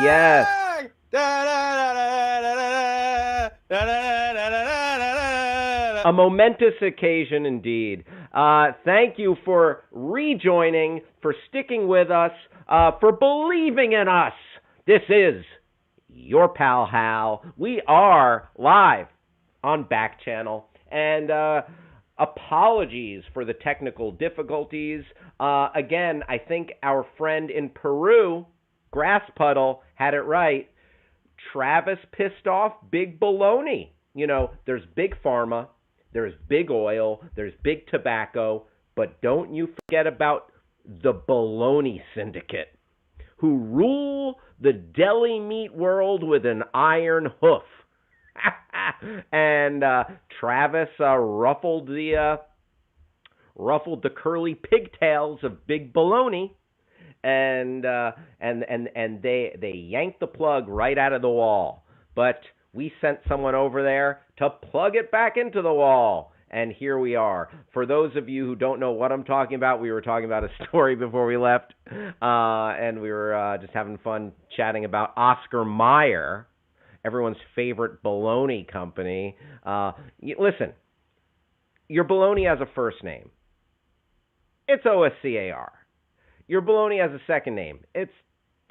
Yes. A momentous occasion indeed. Thank you for rejoining, for sticking with us, for believing in us. This is your Pal Hal. We are live on Backchannel. And apologies for the technical difficulties. Again, I think our friend in Peru, Grass Puddle, had it right. Travis pissed off Big Baloney. You know, there's Big Pharma, there's Big Oil, there's Big Tobacco, but don't you forget about the Baloney Syndicate, who rule the deli meat world with an iron hoof. And Travis ruffled the curly pigtails of Big Baloney, and they yanked the plug right out of the wall. But we sent someone over there to plug it back into the wall. And here we are. For those of you who don't know what I'm talking about, we were talking about a story before we left. And we were just having fun chatting about Oscar Mayer, everyone's favorite bologna company. Listen, your bologna has a first name. It's OSCAR. Your bologna has a second name. It's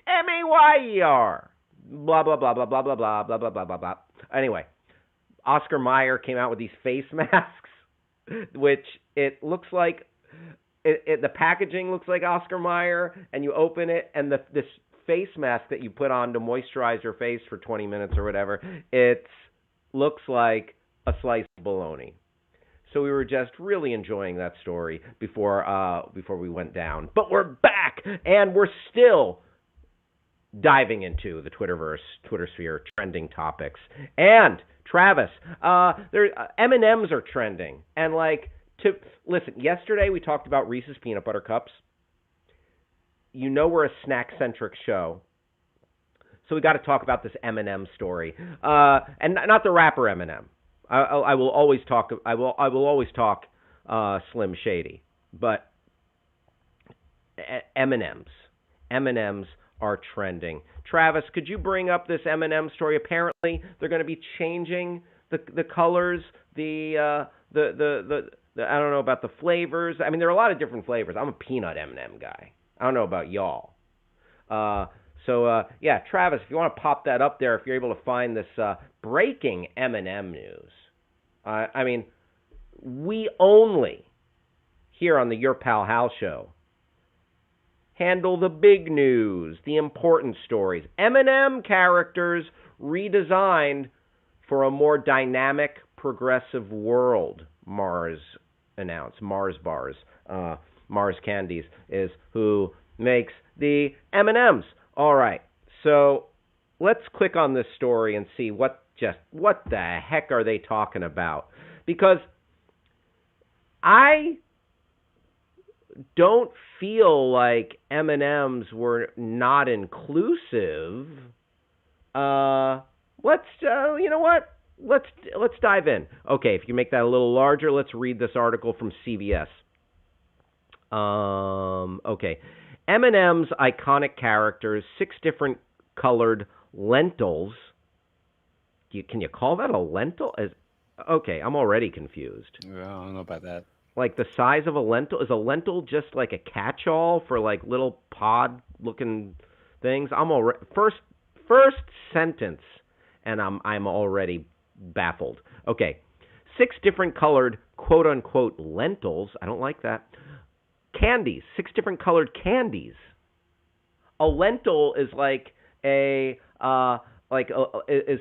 MAYER. Blah, blah, blah, blah, blah, blah, blah, blah, blah, blah, blah, blah. Anyway, Oscar Mayer came out with these face masks, which it looks like, the packaging looks like Oscar Mayer, and you open it, and this face mask that you put on to moisturize your face for 20 minutes or whatever, it looks like a slice of bologna. So we were just really enjoying that story before we went down. But we're back, and we're still diving into the Twitter sphere trending topics. And Travis, M&Ms are trending. And listen, yesterday we talked about Reese's peanut butter cups. You know we're a snack-centric show, so we got to talk about this Eminem story, and not the rapper Eminem. I will always talk. I will always talk Slim Shady, but M&Ms are trending. Travis, could you bring up this Eminem story? Apparently, they're going to be changing the colors, I don't know about the flavors. I mean, there are a lot of different flavors. I'm a peanut M&M guy. I don't know about y'all. Yeah, Travis, if you want to pop that up there, if you're able to find this breaking M&M news. I mean, we only, here on the Your Pal Hal Show, handle the big news, the important stories. M&M characters redesigned for a more dynamic, progressive world, Mars announced. Mars Bars. Mars Candies is who makes the M&Ms. All right, so let's click on this story and see what the heck are they talking about? Because I don't feel like M&Ms were not inclusive. You know what? Let's dive in. Okay, if you make that a little larger, let's read this article from CBS. Okay. M&M's iconic characters, 6 different colored lentils. Can you call that a lentil? Okay, I'm already confused. Well, I don't know about that. Like the size of a lentil? Is a lentil just like a catch-all for like little pod-looking things? I'm already first sentence, and I'm already baffled. Okay, 6 different colored quote-unquote lentils. I don't like that. Candies, 6 different colored candies. A lentil is like is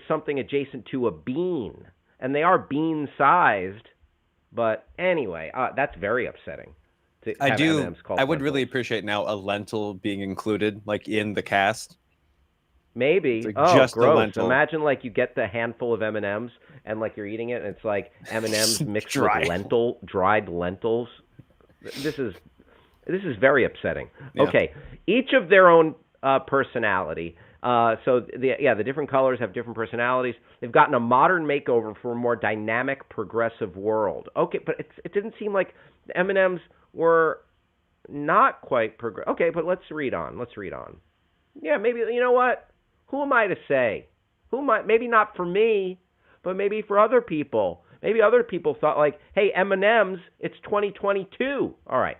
something adjacent to a bean, and they are bean-sized. But anyway, that's very upsetting. I would really appreciate now a lentil being included, like in the cast. Maybe. Like just gross. Imagine like you get the handful of M&Ms and like you're eating it, and it's like M&Ms mixed with dried lentils. This is very upsetting. Yeah. Okay, each of their own personality. So the different colors have different personalities. They've gotten a modern makeover for a more dynamic, progressive world. Okay, but it didn't seem like the M&Ms were not quite progressive. Okay, but let's read on. Yeah, maybe, you know what? who am I to say? Maybe not for me, but maybe for other people. Maybe other people thought like, hey, M&M's, it's 2022. All right.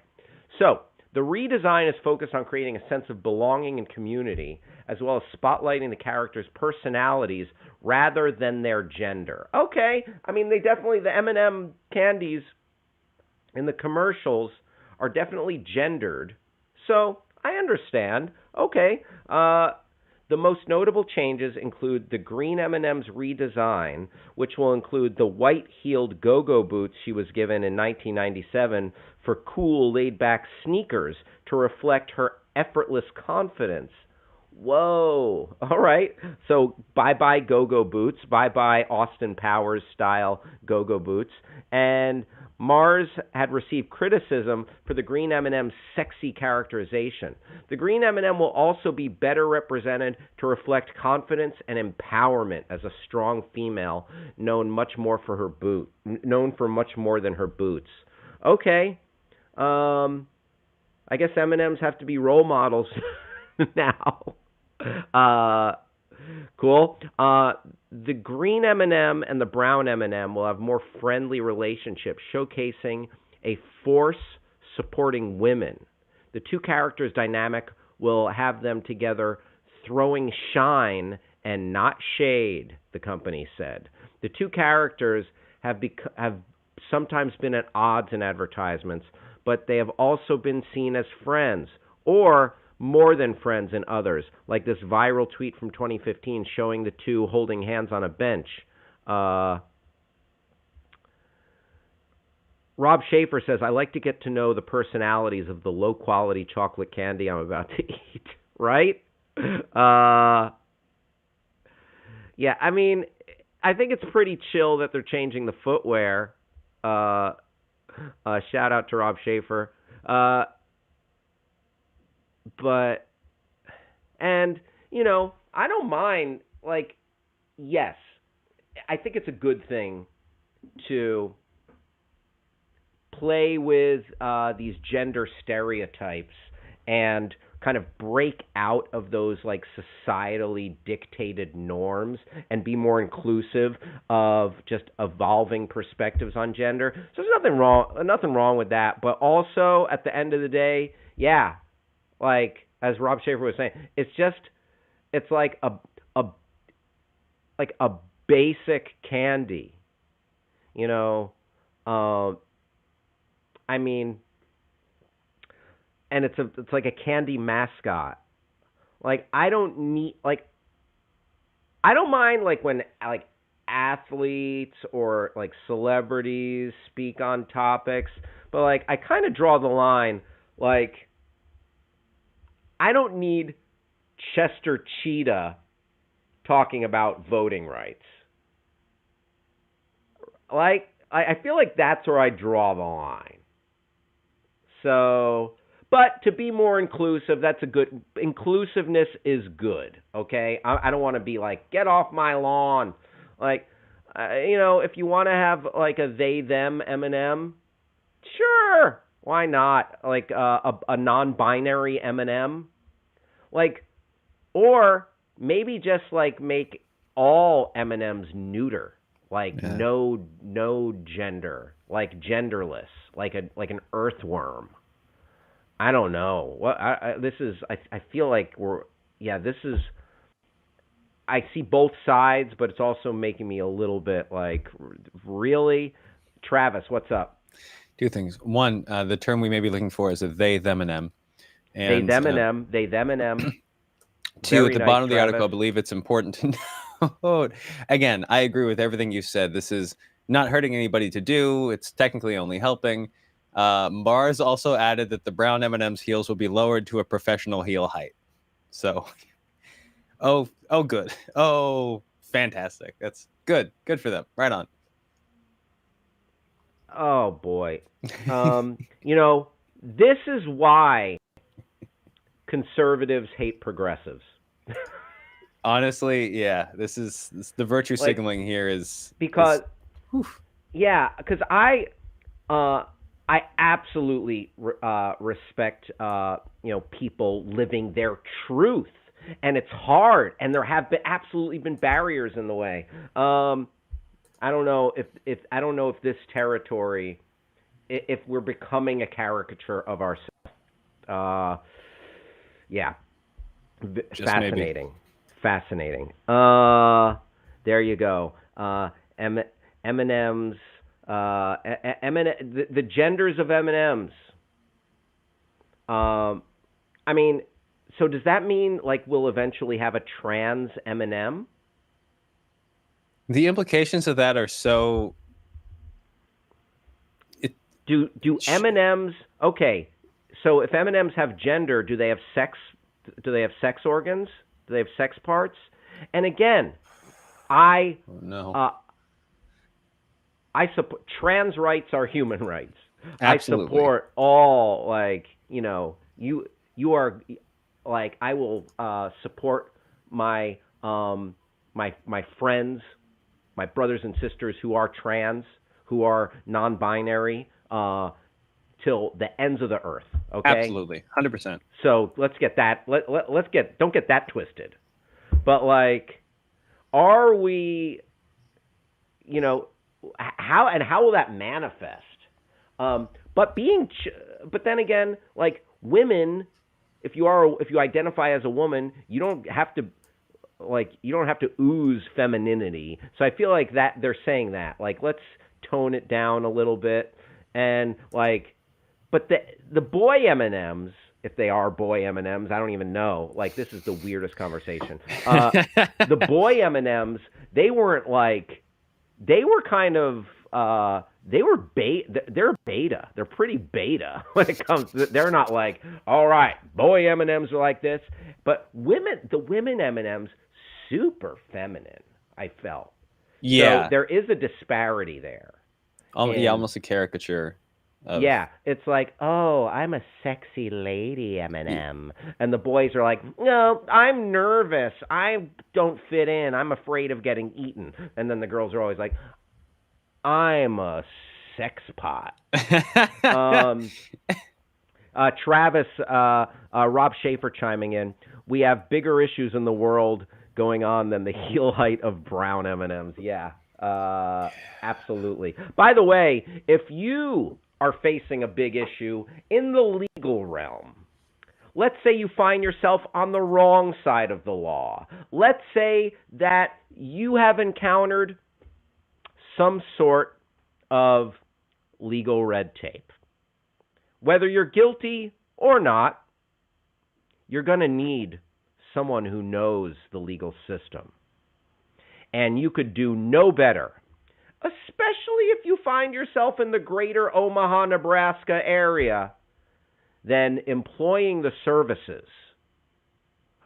So the redesign is focused on creating a sense of belonging and community, as well as spotlighting the characters' personalities rather than their gender. Okay. I mean, the M&M candies in the commercials are definitely gendered. So I understand. Okay. The most notable changes include the green M&M's redesign, which will include the white-heeled go-go boots she was given in 1997 for cool, laid-back sneakers to reflect her effortless confidence. Whoa. All right. So bye-bye go-go boots. Bye-bye Austin Powers-style go-go boots. And Mars had received criticism for the green M&M's sexy characterization. The green M&M will also be better represented to reflect confidence and empowerment as a strong female, known for much more than her boots. Okay. I guess M&Ms have to be role models now. Cool. The green M&M and the brown M&M will have more friendly relationships, showcasing a force supporting women. The two characters' dynamic will have them together throwing shine and not shade, the company said. The two characters have sometimes been at odds in advertisements, but they have also been seen as friends, or more than friends in others, like this viral tweet from 2015 showing the two holding hands on a bench. Rob Schaefer says, I like to get to know the personalities of the low-quality chocolate candy I'm about to eat. Right? Yeah, I mean, I think it's pretty chill that they're changing the footwear. Shout out to Rob Schaefer. But, and, you know, I don't mind, like, yes, I think it's a good thing to play with these gender stereotypes and kind of break out of those, like, societally dictated norms and be more inclusive of just evolving perspectives on gender. So there's nothing wrong with that. But also, at the end of the day, yeah, like, as Rob Schaefer was saying, it's like a basic candy, you know. I mean, and it's like a candy mascot. Like, I don't mind like when like athletes or like celebrities speak on topics, but like I kind of draw the line, like, I don't need Chester Cheetah talking about voting rights. Like, I feel like that's where I draw the line. So, but to be more inclusive, inclusiveness is good, okay? I don't want to be like, get off my lawn. Like, you know, if you want to have like a they-them M&M, sure. Why not? Like a non-binary M&M? Like, or maybe just like make all M&Ms neuter, like no gender, like genderless, like an earthworm. I don't know. I feel like I see both sides, but it's also making me a little bit like, really? Travis, what's up? Two things. One, the term we may be looking for is a they, them, and M. They, them, and M. They, them, and M. Two, at the bottom of the article, I believe it's important to note. Again, I agree with everything you said. This is not hurting anybody to do. It's technically only helping. Mars also added that the brown M&M's heels will be lowered to a professional heel height. So, oh, good. Oh, fantastic. That's good. Good for them. Right on. Oh, boy. You know, this is why conservatives hate progressives. Honestly, yeah. This the virtue signaling here is... Because, yeah, because I absolutely respect, you know, people living their truth and it's hard, and there have absolutely been barriers in the way. I don't know if this territory, if we're becoming a caricature of ourselves. Yeah, Just fascinating, maybe. fascinating. There you go. Eminem's the genders of M&Ms. I mean, so does that mean like we'll eventually have a trans Eminem? The implications of that are so. Do M&Ms? Okay, so if M&Ms have gender, do they have sex? Do they have sex organs? Do they have sex parts? And again, I support trans rights are human rights. Absolutely. I support all, like, you know, you are, like, I will support my my friends, my brothers and sisters who are trans, who are non-binary, till the ends of the earth. Okay. Absolutely, 100%. So let's get that. Don't get that twisted. But like, are we? You know, how will that manifest? But then again, like women, if you identify as a woman, you don't have to ooze femininity. So I feel like that they're saying that, like, let's tone it down a little bit, and like, but the boy M&Ms, if they are boy M&Ms, I don't even know. Like, this is the weirdest conversation. The boy M&Ms, they weren't like, they were kind of, they're beta. They're pretty beta when it comes to, they're not like, all right, boy M&Ms are like this. But the women M&Ms, super feminine, I felt. Yeah. So there is a disparity there. Almost a caricature. Yeah, it's like, oh, I'm a sexy lady, Eminem. And the boys are like, no, I'm nervous. I don't fit in. I'm afraid of getting eaten. And then the girls are always like, I'm a sex pot. Travis, Rob Schaefer chiming in. We have bigger issues in the world going on than the heel height of brown M&Ms. Yeah, absolutely. By the way, if you are facing a big issue in the legal realm, let's say you find yourself on the wrong side of the law. Let's say that you have encountered some sort of legal red tape. Whether you're guilty or not, you're going to need someone who knows the legal system. And you could do no better, especially if you find yourself in the greater Omaha, Nebraska area, than employing the services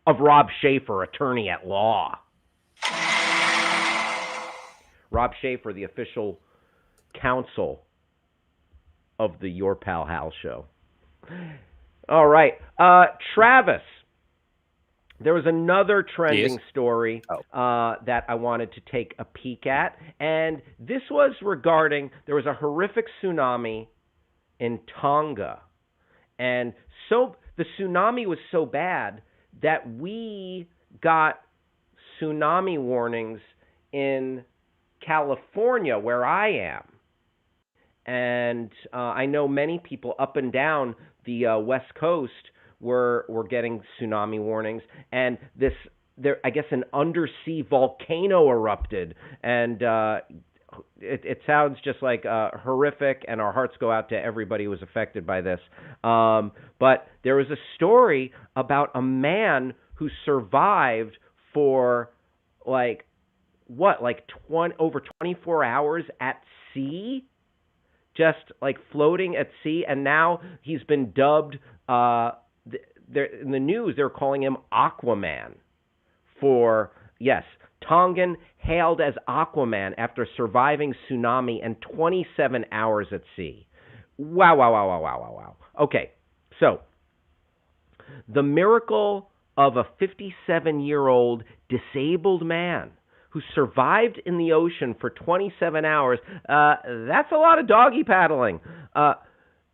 of Rob Schaefer, attorney at law. Rob Schaefer, the official counsel of the Your Pal Hal show. All right. Travis, there was another trending story that I wanted to take a peek at. And this was regarding, there was a horrific tsunami in Tonga. And so the tsunami was so bad that we got tsunami warnings in California, where I am. And I know many people up and down the West Coast were getting tsunami warnings. And I guess an undersea volcano erupted. And it sounds just like horrific, and our hearts go out to everybody who was affected by this. But there was a story about a man who survived for over 24 hours at sea, just like floating at sea, and now he's been dubbed. In the news, they're calling him Aquaman. Tongan hailed as Aquaman after surviving tsunami and 27 hours at sea. Wow. Okay, so the miracle of a 57-year-old disabled man who survived in the ocean for 27 hours, that's a lot of doggy paddling.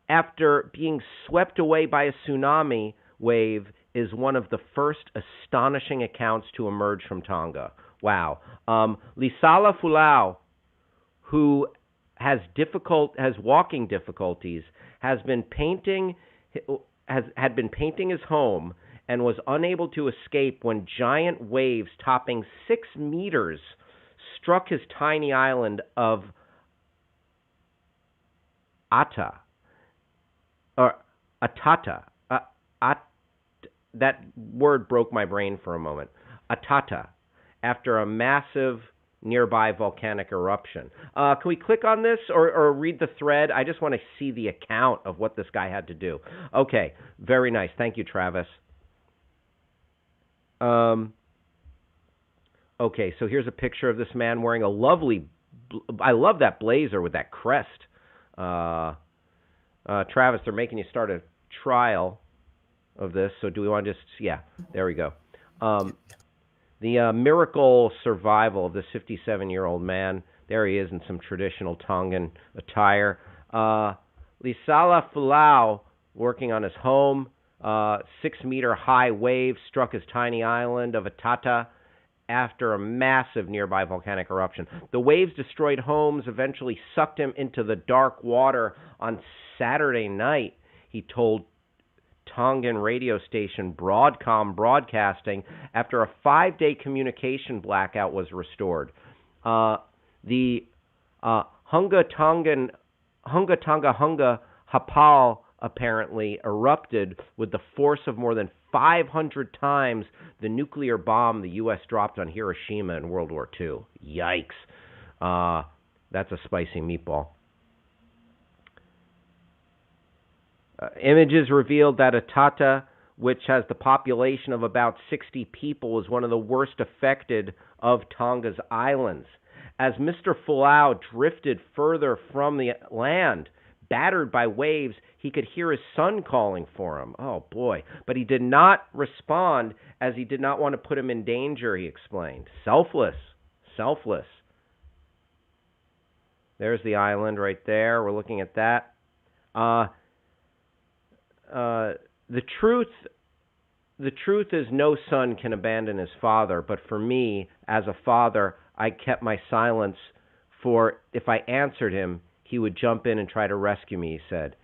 After being swept away by a tsunami wave is one of the first astonishing accounts to emerge from Tonga. Wow. Lisala Fulau, who has walking difficulties, had been painting his home and was unable to escape when giant waves topping 6 meters struck his tiny island of Atata. That word broke my brain for a moment. Atata, after a massive nearby volcanic eruption. Can we click on this or read the thread? I just want to see the account of what this guy had to do. Okay, very nice. Thank you, Travis. Okay, so here's a picture of this man wearing a lovely, I love that blazer with that crest. Travis, they're making you start a trial of this, so do we want to just, yeah, there we go. The miracle survival of this 57-year-old man. There he is in some traditional Tongan attire. Lisala Fulau, working on his home. 6-meter high wave struck his tiny island of Atata after a massive nearby volcanic eruption. The waves destroyed homes, eventually sucked him into the dark water on Saturday night, he told Tongan radio station Broadcasting after a 5-day communication blackout was restored. The Hunga Hapal apparently erupted with the force of more than 500 times the nuclear bomb the U.S. dropped on Hiroshima in World War II. Yikes. That's a spicy meatball. Images revealed that Atata, which has the population of about 60 people, is one of the worst affected of Tonga's islands. As Mr. Fulau drifted further from the land, battered by waves, he could hear his son calling for him. Oh, boy. But he did not respond as he did not want to put him in danger, he explained. Selfless. There's the island right there. We're looking at that. The truth is no son can abandon his father, but for me, as a father, I kept my silence, for if I answered him, he would jump in and try to rescue me, he said.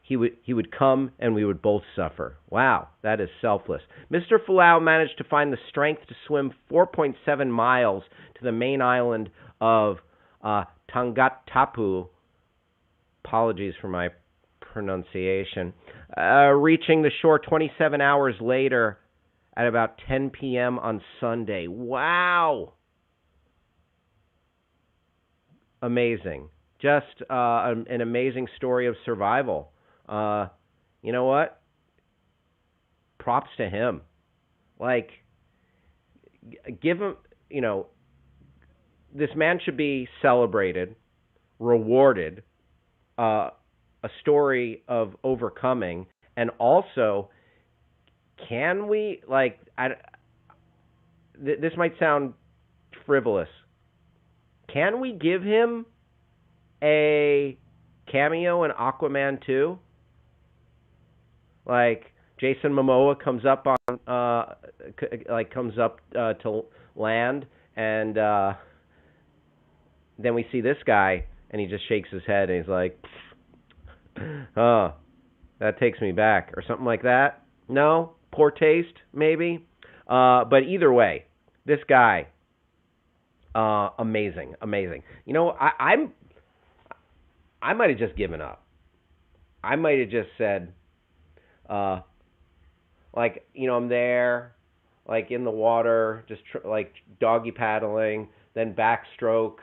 He would come and we would both suffer. Wow, that is selfless. Mr. Fulau managed to find the strength to swim 4.7 miles to the main island of Tangatapu. Apologies for my pronunciation. Reaching the shore 27 hours later at about 10 p.m. on Sunday. Wow. Amazing. Just an amazing story of survival. You know what? Props to him. Like, give him, this man should be celebrated, rewarded, a story of overcoming, and also, can we, this might sound frivolous, can we give him a cameo in Aquaman 2? Like, Jason Momoa comes up to land, and then we see this guy, and he just shakes his head, and he's like, oh, that takes me back, or something like that. No? Poor taste, maybe? But either way, this guy, amazing. I might have just given up. I might have just said, I'm there, in the water, just doggy paddling, then backstroke,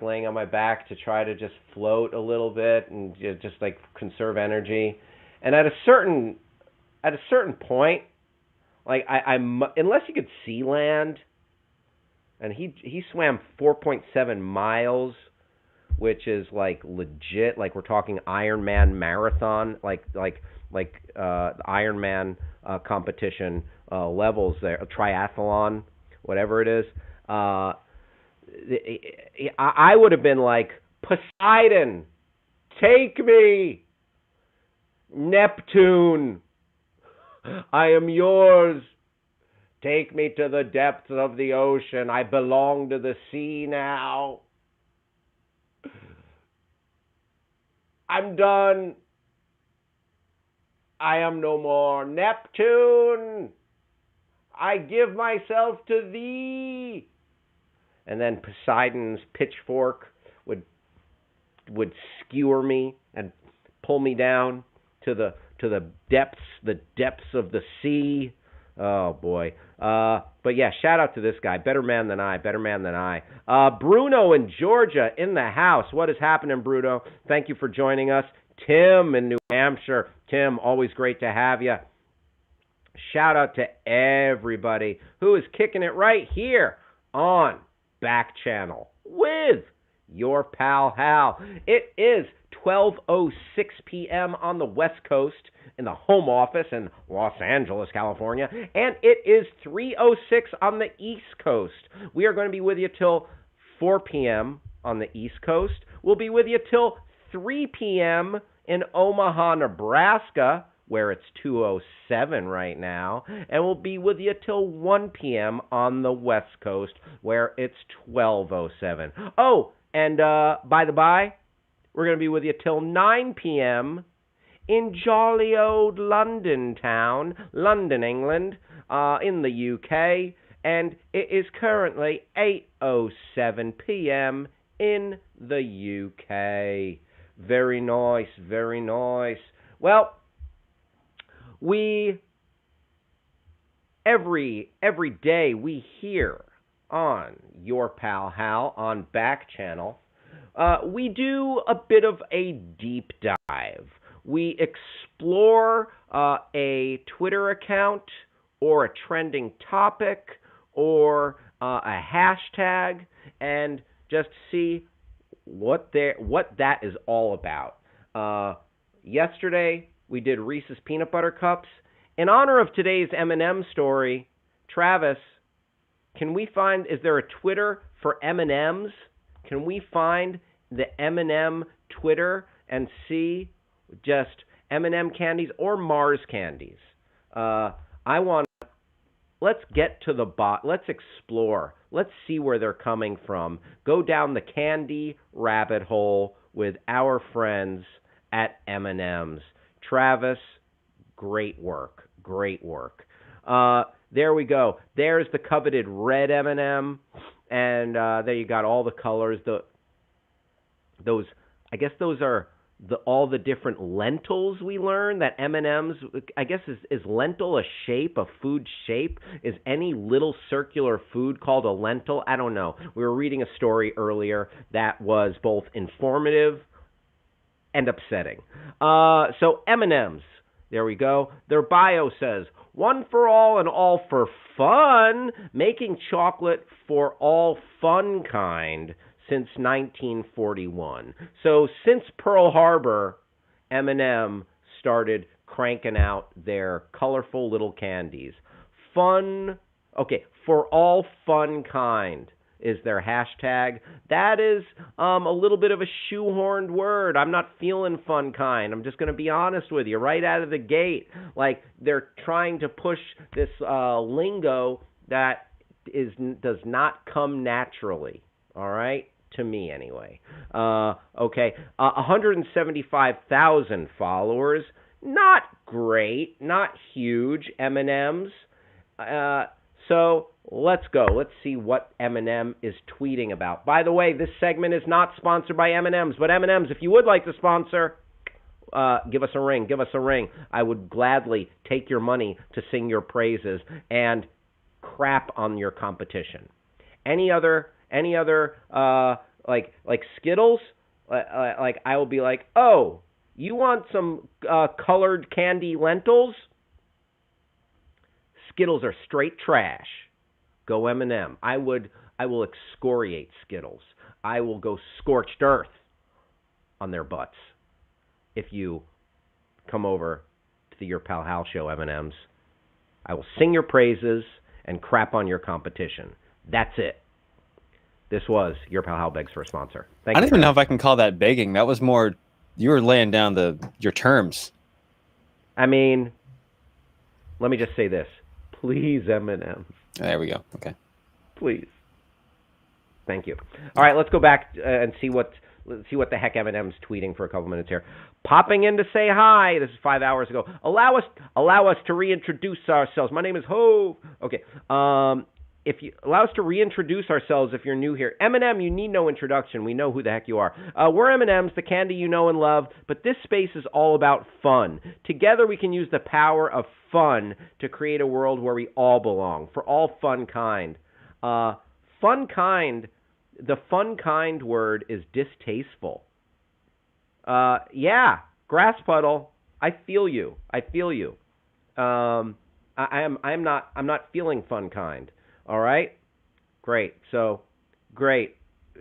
laying on my back to try to just float a little bit and just conserve energy. And at a certain point, I'm unless you could see land, and he swam 4.7 miles, which is legit, we're talking Ironman marathon, Ironman competition levels there, triathlon, whatever it is. I would have been like, Poseidon, take me, Neptune, I am yours. Take me to the depths of the ocean. I belong to the sea now. I'm done. I am no more. Neptune, I give myself to thee. And then Poseidon's pitchfork would skewer me and pull me down to the depths of the sea. Oh boy. But yeah, shout out to this guy. Better man than I. Bruno in Georgia in the house. What is happening, Bruno? Thank you for joining us. Tim in New Hampshire. Tim, always great to have you. Shout out to everybody who is kicking it right here on Backchannel with your pal Hal. It is 12:06 p.m. on the West Coast in the home office in Los Angeles, California, and it is 3:06 on the East Coast. We are going to be with you till 4 p.m. on the East Coast. We'll be with you till 3 p.m. in Omaha, Nebraska, where it's 2:07 right now, and we'll be with you till 1 p.m. on the West Coast, where it's 12:07. Oh, and by the by, we're going to be with you till 9 p.m. in jolly old London town, London, England, in the UK, and it is currently 8:07 p.m. in the UK. Very nice, very nice. Well, every day we hear on your pal Hal on Backchannel, we do a bit of a deep dive. We explore a Twitter account or a trending topic or a hashtag and just see what that is all about. Yesterday, we did Reese's Peanut Butter Cups. In honor of today's Eminem story, Travis, is there a Twitter for M&Ms? Can we find the M&M Twitter and see just M&M candies or Mars candies? Let's get to the let's explore. Let's see where they're coming from. Go down the candy rabbit hole with our friends at M&M's. Travis, great work. There we go. There's the coveted red M&M, and there you got all the colors. Those are all the different lentils we learned that M&M's, I guess, is lentil a shape, a food shape? Is any little circular food called a lentil? I don't know. We were reading a story earlier that was both informative and upsetting. So M&M's, there we go. Their bio says, one for all and all for fun, making chocolate for all fun kind since 1941. So since Pearl Harbor, M&M started cranking out their colorful little candies. For all fun kind is their hashtag. That is a little bit of a shoehorned word. I'm not feeling fun kind. I'm just going to be honest with you right out of the gate. Like, they're trying to push this lingo that does not come naturally. All right? To me, anyway. 175,000 followers. Not great. Not huge. M&M's. So let's go. Let's see what Eminem is tweeting about. By the way, this segment is not sponsored by M&M's, but M&M's, if you would like to sponsor, give us a ring. I would gladly take your money to sing your praises and crap on your competition. Any other like Skittles? Like I will be like, oh, you want some colored candy lentils? Skittles are straight trash. Go M&M. I will excoriate Skittles. I will go scorched earth on their butts if you come over to the Your Pal Hal show, M&M's. I will sing your praises and crap on your competition. That's it. This was Your Pal Hal begs for a sponsor. Thank you. I don't even know if I can call that begging. That was more, you were laying down your terms. I mean, let me just say this. Please, Eminem. There we go. Okay. Please. Thank you. All right, let's go back and see what the heck Eminem's tweeting for a couple minutes here. Popping in to say hi. This is 5 hours ago. Allow us to reintroduce ourselves. My name is Hove. Okay. If you allow us to reintroduce ourselves if you're new here. Eminem, you need no introduction. We know who the heck you are. We're M&M's, the candy you know and love, but this space is all about fun. Together we can use the power of fun to create a world where we all belong, for all fun kind. The fun kind word is distasteful. Yeah, grass puddle. I feel you. I'm not feeling fun kind. All right? Great. So, great.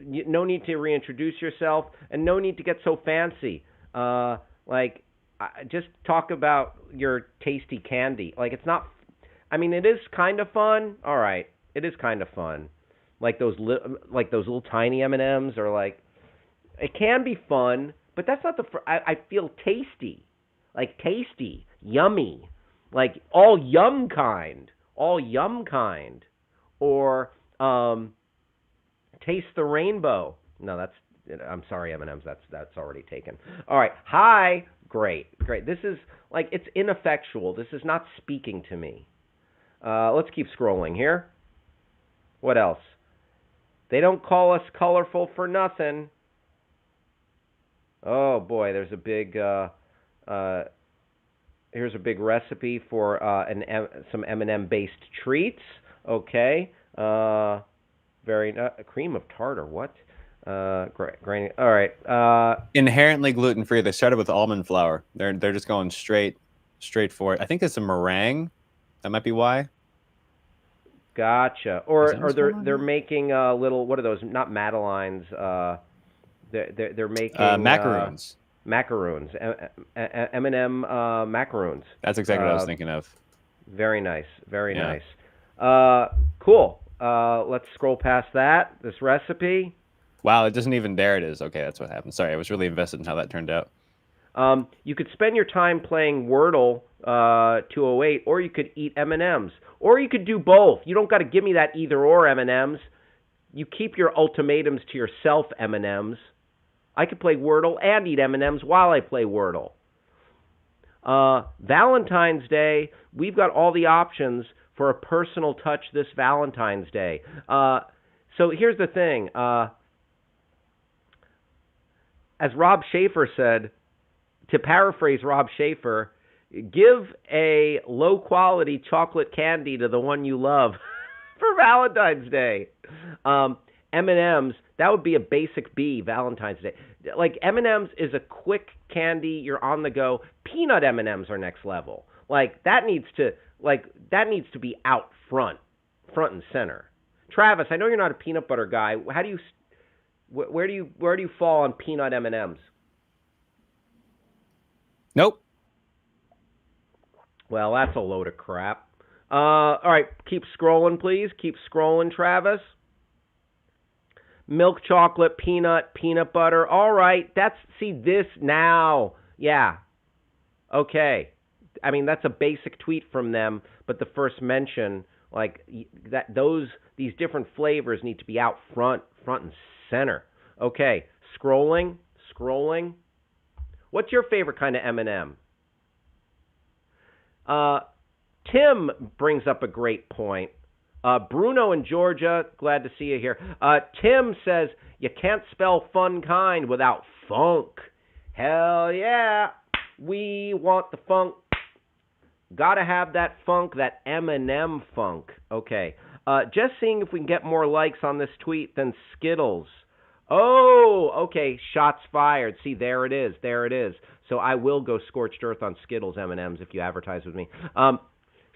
No need to reintroduce yourself, and no need to get so fancy. Just talk about your tasty candy. It's not, it is kind of fun. All right. It is kind of fun. Like those little tiny M&Ms, or it can be fun, but that's not I feel tasty. Tasty, yummy. All yum kind. Or taste the rainbow. No, I'm sorry, M&M's. That's already taken. All right. Hi. Great. This is it's ineffectual. This is not speaking to me. Let's keep scrolling here. What else? They don't call us colorful for nothing. Oh boy, there's a big here's a big recipe for some M&M based treats. Okay. Cream of tartar. What? Grainy. All right. Inherently gluten free. They started with almond flour. They're just going straight for it. I think it's a meringue. That might be why. Gotcha. Or they're making little, what are those? Not Madelines. They're making macaroons. Macaroons. M&M macaroons. That's exactly what I was thinking of. Very nice. Very nice. Cool. Let's scroll past that. This recipe. Wow, it doesn't even. There it is. Okay, that's what happened. Sorry, I was really invested in how that turned out. You could spend your time playing Wordle 208, or you could eat M&Ms, or you could do both. You don't got to give me that either or M&Ms. You keep your ultimatums to yourself, M&Ms. I could play Wordle and eat M&Ms while I play Wordle. Valentine's Day, we've got all the options for a personal touch this Valentine's Day. So here's the thing. As Rob Schaefer said, to paraphrase Rob Schaefer, give a low-quality chocolate candy to the one you love for Valentine's Day. M&M's, that would be a basic B, Valentine's Day. M&M's is a quick candy, you're on the go. Peanut M&M's are next level. That needs to be out front and center. Travis, I know you're not a peanut butter guy. Where do you fall on peanut M&M's? Nope. Well, that's a load of crap. All right, keep scrolling, please. Keep scrolling, Travis. Milk chocolate, peanut butter. All right, see this now. Yeah. Okay. That's a basic tweet from them, but the first mention, these different flavors need to be out front and center. Okay, scrolling. What's your favorite kind of M&M? Tim brings up a great point. Bruno in Georgia, glad to see you here. Tim says, you can't spell fun kind without funk. Hell yeah, we want the funk. Gotta have that funk, that M&M funk. Okay, just seeing if we can get more likes on this tweet than Skittles. Oh, okay, shots fired. See, there it is. So I will go scorched earth on Skittles M&Ms if you advertise with me.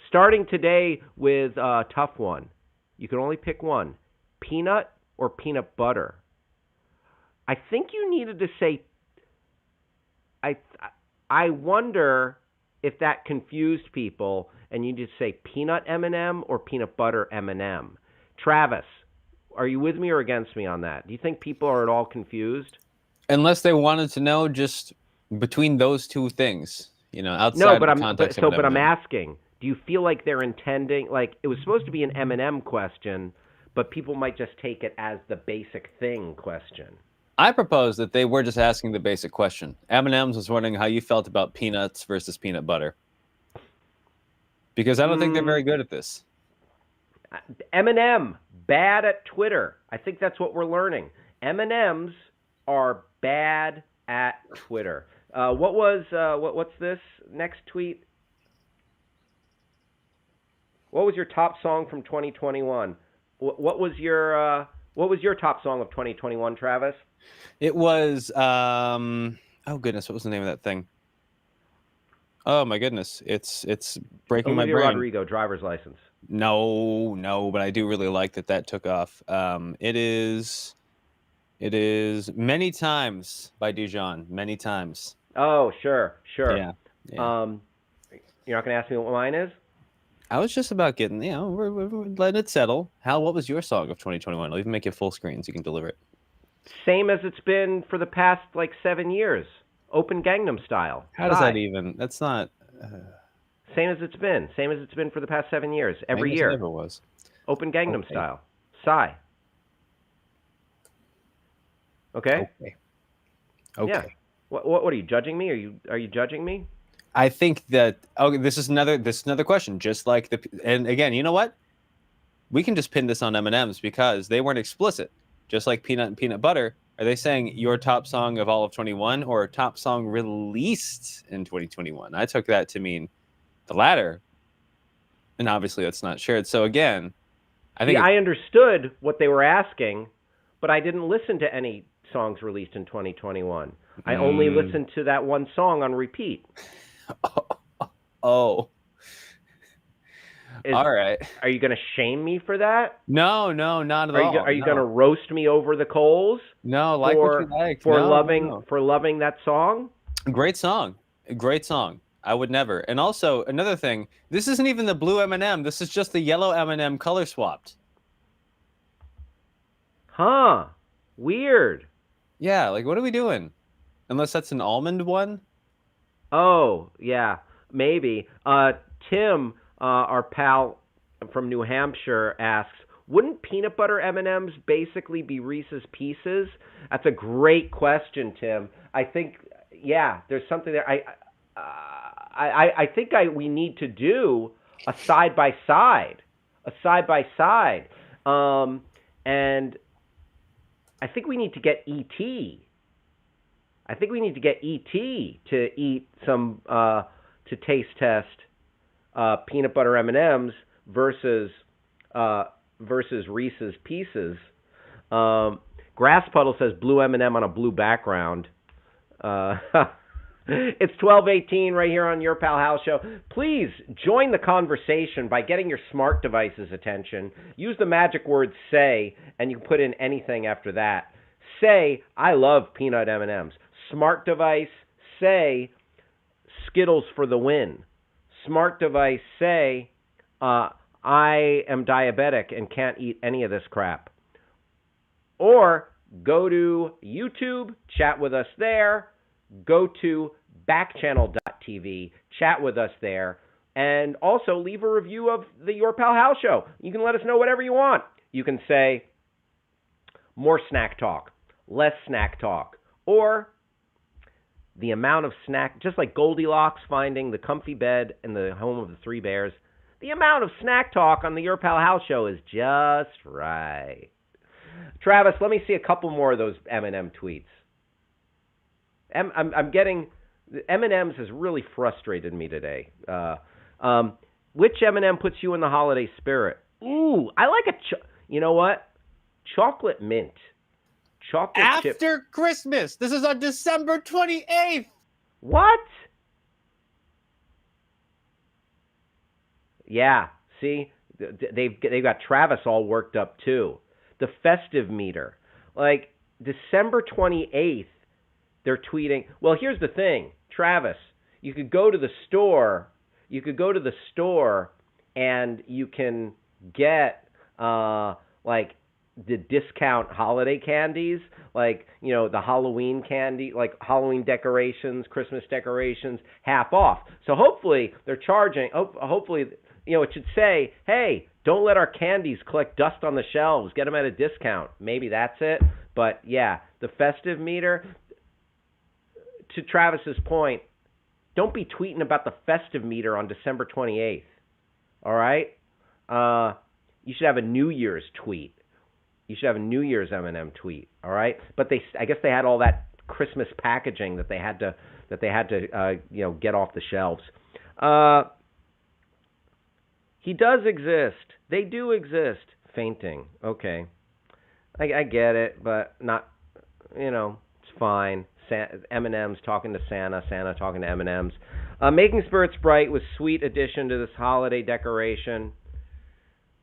Starting today with a tough one. You can only pick one, peanut or peanut butter. I think you needed to say, I wonder if that confused people and you just say peanut M&M or peanut butter M&M. Travis, are you with me or against me on that? Do you think people are at all confused? Unless they wanted to know just between those two things, outside the context of but I'm asking, Do you feel like they're intending, like it was supposed to be an Eminem question, but people might just take it as the basic thing question? I propose that they were just asking the basic question. Eminem's was wondering how you felt about peanuts versus peanut butter. Because I don't think they're very good at this. Eminem, bad at Twitter. I think that's what we're learning. M&Ms are bad at Twitter. What's this next tweet? What was your top song from 2021? What was your top song of 2021, Travis? It was oh goodness, what was the name of that thing? Oh my goodness, it's breaking my brain. Olivia Rodrigo, Driver's License. No, but I do really like that took off. It is Many Times by Dijon. Many Times. Oh, sure. Yeah. You're not going to ask me what mine is? I was just about getting, we're letting it settle. Hal, what was your song of 2021? I'll even make it full screen so you can deliver it. Same as it's been for the past, 7 years. Open Gangnam Style. How does that even? That's not... Same as it's been. Same as it's been for the past 7 years. Every year. It never was. Open Gangnam Style. Psy. Okay? Yeah. What are you judging me? Are you judging me? I think that this is another question. Just like and again, you know what? We can just pin this on M&M's because they weren't explicit. Just like peanut and peanut butter, are they saying your top song of all of 21 or top song released in 2021? I took that to mean the latter, and obviously that's not shared. So again, I understood what they were asking, but I didn't listen to any songs released in 2021. I only listened to that one song on repeat. Oh. All right. Are you going to shame me for that? No, not at all. Are you going to roast me over the coals? No, like what you like. For loving that song? Great song. I would never. And also, another thing, this isn't even the blue M&M. This is just the yellow M&M color swapped. Huh. Weird. Yeah, what are we doing? Unless that's an almond one? Oh, yeah, maybe. Tim, our pal from New Hampshire, asks, wouldn't peanut butter M&Ms basically be Reese's Pieces? That's a great question, Tim. I think, there's something there. I think we need to do a side-by-side. And I think we need to get E.T. to eat some to taste test peanut butter M&Ms versus Reese's Pieces. Grass Puddle says blue M&M on a blue background. It's 12:18 right here on Your Pal Hal Show. Please join the conversation by getting your smart device's attention. Use the magic word "say," and you can put in anything after that. Say, I love peanut M&Ms. Smart device, say, Skittles for the win. Smart device, say, I am diabetic and can't eat any of this crap. Or go to YouTube, chat with us there. Go to Backchannel.tv, chat with us there. And also leave a review of the Your Pal Hal Show. You can let us know whatever you want. You can say, more snack talk, less snack talk, or the amount of snack, just like Goldilocks finding the comfy bed in the home of the three bears, the amount of snack talk on the Your Pal Hal Show is just right. Travis, let me see a couple more of those M&M tweets. I'm getting, M&M's has really frustrated me today. Which M&M puts you in the holiday spirit? Ooh, I like you know what? Chocolate mint. Chocolate chip. After Christmas. This is on December 28th. What? Yeah. See, they've got Travis all worked up too. The festive meter, December 28th. They're tweeting. Well, here's the thing, Travis. You could go to the store. And you can get the discount holiday candies, like, the Halloween candy, like Halloween decorations, Christmas decorations, half off. So hopefully they're charging. Hopefully, it should say, hey, don't let our candies collect dust on the shelves. Get them at a discount. Maybe that's it. But yeah, the festive meter. To Travis's point, don't be tweeting about the festive meter on December 28th. All right? You should have a New Year's tweet. You should have a New Year's Eminem tweet. All right? But I guess they had all that Christmas packaging that they had to get off the shelves. He does exist. They do exist. Fainting. Okay. I get it, but not, it's fine. Eminem's talking to Santa, Santa talking to Eminem's. Making Spirits Bright was sweet addition to this holiday decoration.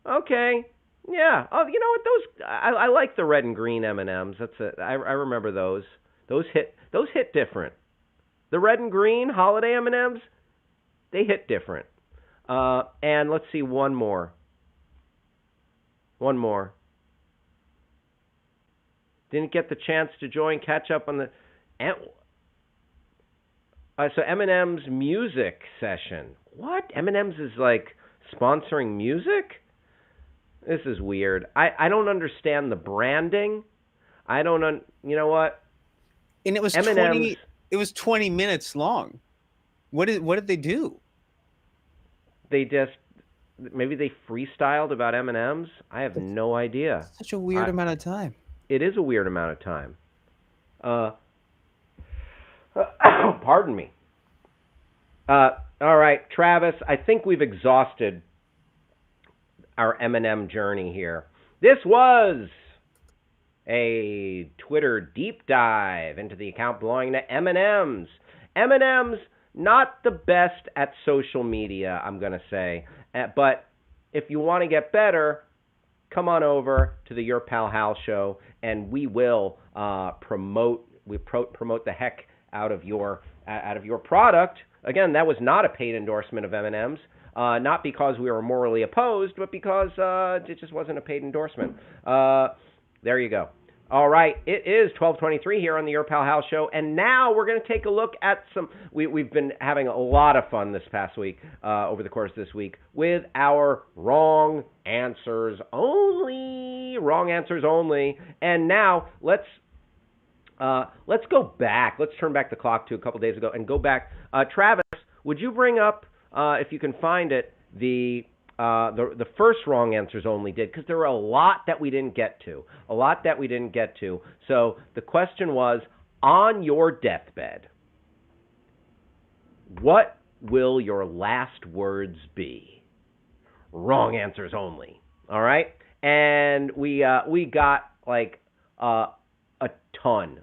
Okay, yeah. Oh, you know what? Those I like the red and green M&Ms. That's it. I remember those. Those hit different. The red and green holiday M&Ms, they hit different. And let's see, one more. Didn't get the chance to join, catch up on the. So Eminem's music session. What? Eminem's is like sponsoring music? This is weird. I don't understand the branding. I don't. You know what? And it was Eminem's. It was 20 minutes long. What did they do? They just maybe they freestyled about M&Ms. I have no idea. Such a weird amount of time. It is a weird amount of time. Pardon me. All right, Travis, I think we've exhausted our Eminem journey here. This was a Twitter deep dive into the account belonging to Eminem's. Eminem's not the best at social media, I'm going to say. But if you want to get better, come on over to the Your Pal Hal show, and we will promote the heck out of your product. Again, that was not a paid endorsement of Eminem's, not because we were morally opposed, but because it just wasn't a paid endorsement. There you go. All right, it is 12:23 here on the Your Pal Hal show, and now we're going to take a look at some. We've been having a lot of fun this past week, over the course of this week, with our wrong answers only, and now let's go back. Let's turn back the clock to a couple days ago and go back. Travis, would you bring up, if you can find it, the first wrong answers only did, because there were a lot that we didn't get to. So the question was, on your deathbed, what will your last words be? Wrong answers only. All right? And we got like a ton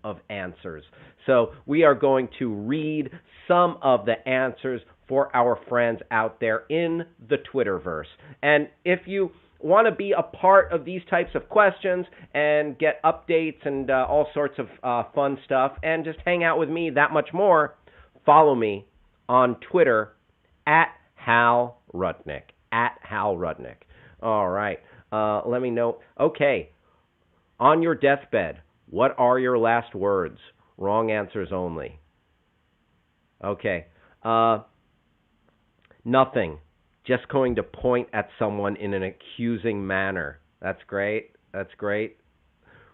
of answers. So we are going to read some of the answers for our friends out there in the Twitterverse. And if you want to be a part of these types of questions and get updates and all sorts of fun stuff and just hang out with me that much more, follow me on Twitter at Hal Rudnick. All right. Let me know. Okay. On your deathbed, what are your last words? Wrong answers only. Okay. Nothing. Just going to point at someone in an accusing manner. That's great.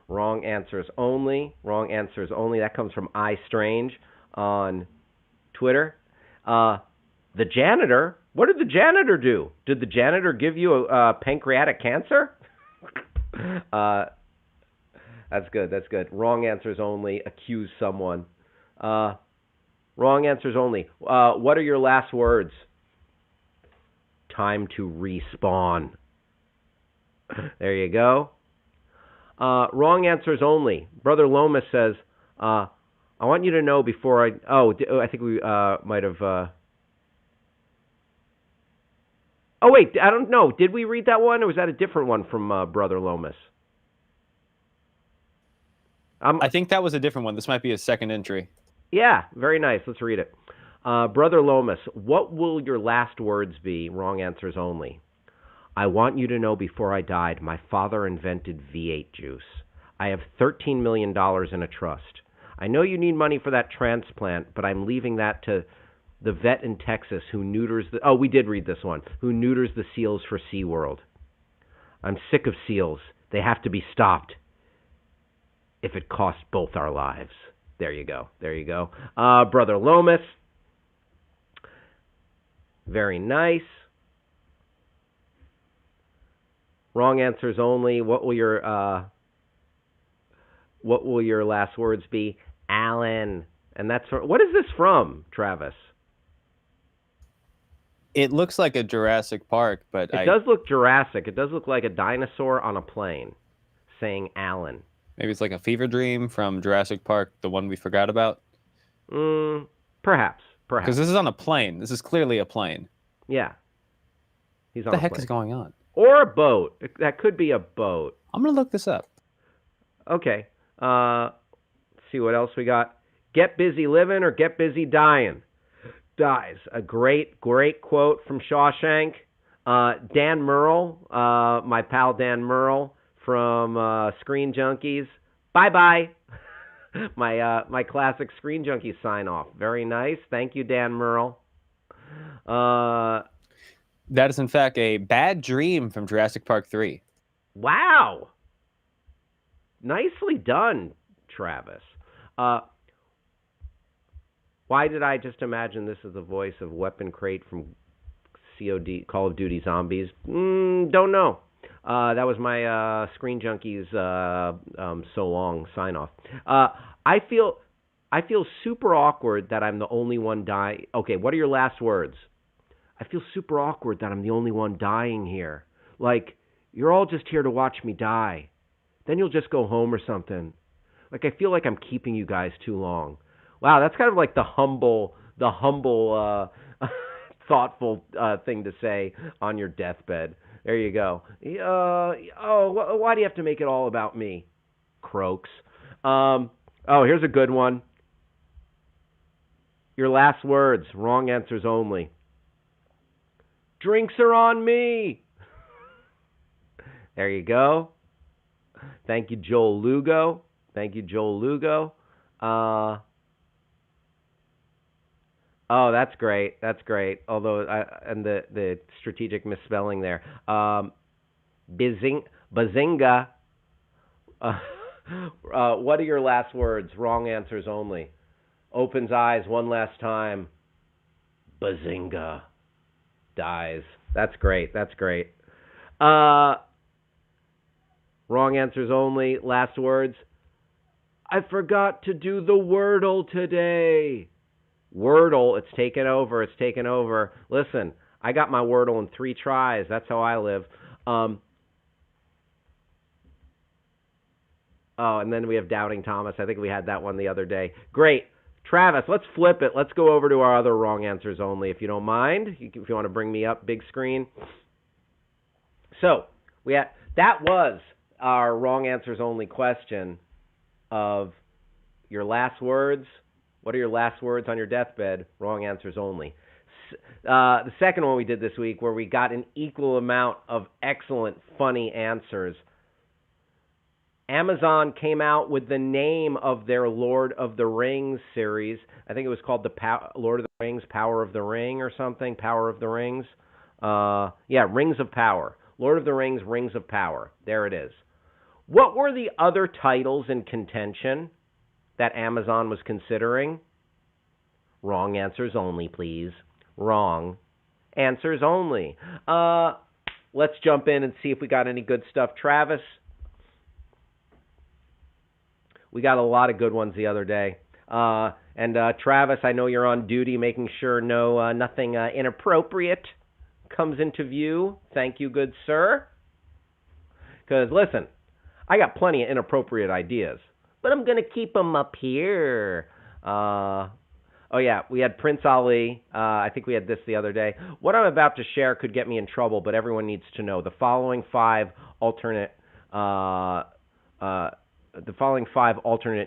Wrong answers only. That comes from iStrange on Twitter. The janitor. What did the janitor do? Did the janitor give you a pancreatic cancer? That's good. Wrong answers only. Accuse someone. Wrong answers only. What are your last words? Time to respawn. There you go. Wrong answers only. Brother Lomas says, I want you to know before I... I think we might have... Oh, wait, I don't know. Did we read that one, or was that a different one from Brother Lomas? I think that was a different one. This might be a second entry. Yeah, very nice. Let's read it. Brother Lomas, what will your last words be? Wrong answers only. I want you to know before I died, my father invented V8 juice. I have $13 million in a trust. I know you need money for that transplant, but I'm leaving that to the vet in Texas who neuters the... Oh, we did read this one. Who neuters the seals for SeaWorld. I'm sick of seals. They have to be stopped if it costs both our lives. There you go. There you go. Brother Lomas. Very nice. Wrong answers only. What will your last words be? Alan. And that's what is this from, Travis? It looks like a Jurassic Park, but it does look Jurassic. It does look like a dinosaur on a plane saying Alan. Maybe it's like a fever dream from Jurassic Park, the one we forgot about. Perhaps. Because this is on a plane. This is clearly a plane. Yeah. He's on what the a heck plane. is going on? Or a boat. That could be a boat. I'm going to look this up. Okay. Let's see what else we got. Get busy living or get busy dying. Dies. A great, great quote from Shawshank. Dan Murrell, my pal Dan Murrell from Screen Junkies. Bye-bye. My classic Screen Junkies sign-off. Very nice. Thank you, Dan Murrell. That is, in fact, a bad dream from Jurassic Park 3. Wow. Nicely done, Travis. Why did I just imagine this as the voice of Weapon Crate from COD, Call of Duty Zombies? Don't know. That was my Screen Junkies So Long sign-off. I feel super awkward that I'm the only one dying. Okay, what are your last words? I feel super awkward that I'm the only one dying here. Like, you're all just here to watch me die. Then you'll just go home or something. Like, I feel like I'm keeping you guys too long. Wow, that's kind of like the humble, thoughtful thing to say on your deathbed. There you go. Why do you have to make it all about me? Croaks. Here's a good one. Your last words, wrong answers only. Drinks are on me. There you go. Thank you, Joel Lugo. Oh, that's great. Although, and the strategic misspelling there. Bazinga. What are your last words? Wrong answers only. Opens eyes one last time. Bazinga. Dies. That's great. Wrong answers only. Last words. I forgot to do the Wordle today. Wordle, it's taken over. Listen, I got my Wordle in 3 tries. That's how I live. And then we have Doubting Thomas. I think we had that one the other day. Great. Travis, let's flip it. Let's go over to our other wrong answers only, if you don't mind. If you want to bring me up, big screen. So, that was our wrong answers only question of your last words. What are your last words on your deathbed? Wrong answers only. The second one we did this week, where we got an equal amount of excellent, funny answers. Amazon came out with the name of their Lord of the Rings series. I think it was called Lord of the Rings, Power of the Ring or something. Power of the Rings. Rings of Power. Lord of the Rings, Rings of Power. There it is. What were the other titles in contention that Amazon was considering? Wrong answers only, please. Wrong answers only. Let's jump in and see if we got any good stuff. Travis, we got a lot of good ones the other day. And Travis, I know you're on duty making sure nothing inappropriate comes into view. Thank you, good sir. Because, listen, I got plenty of inappropriate ideas, but I'm going to keep them up here. We had Prince Ali. I think we had this the other day. What I'm about to share could get me in trouble, but everyone needs to know. The following five alternate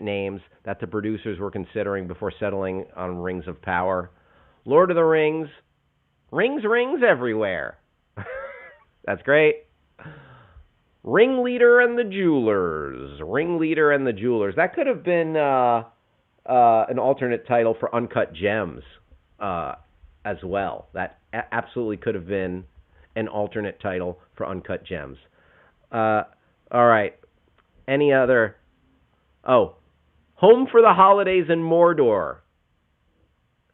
names that the producers were considering before settling on Rings of Power. Lord of the Rings. Rings everywhere. That's great. Ringleader and the Jewelers. Ringleader and the Jewelers. That could have been an alternate title for Uncut Gems as well. That absolutely could have been an alternate title for Uncut Gems. All right. Any other? Oh, Home for the Holidays in Mordor.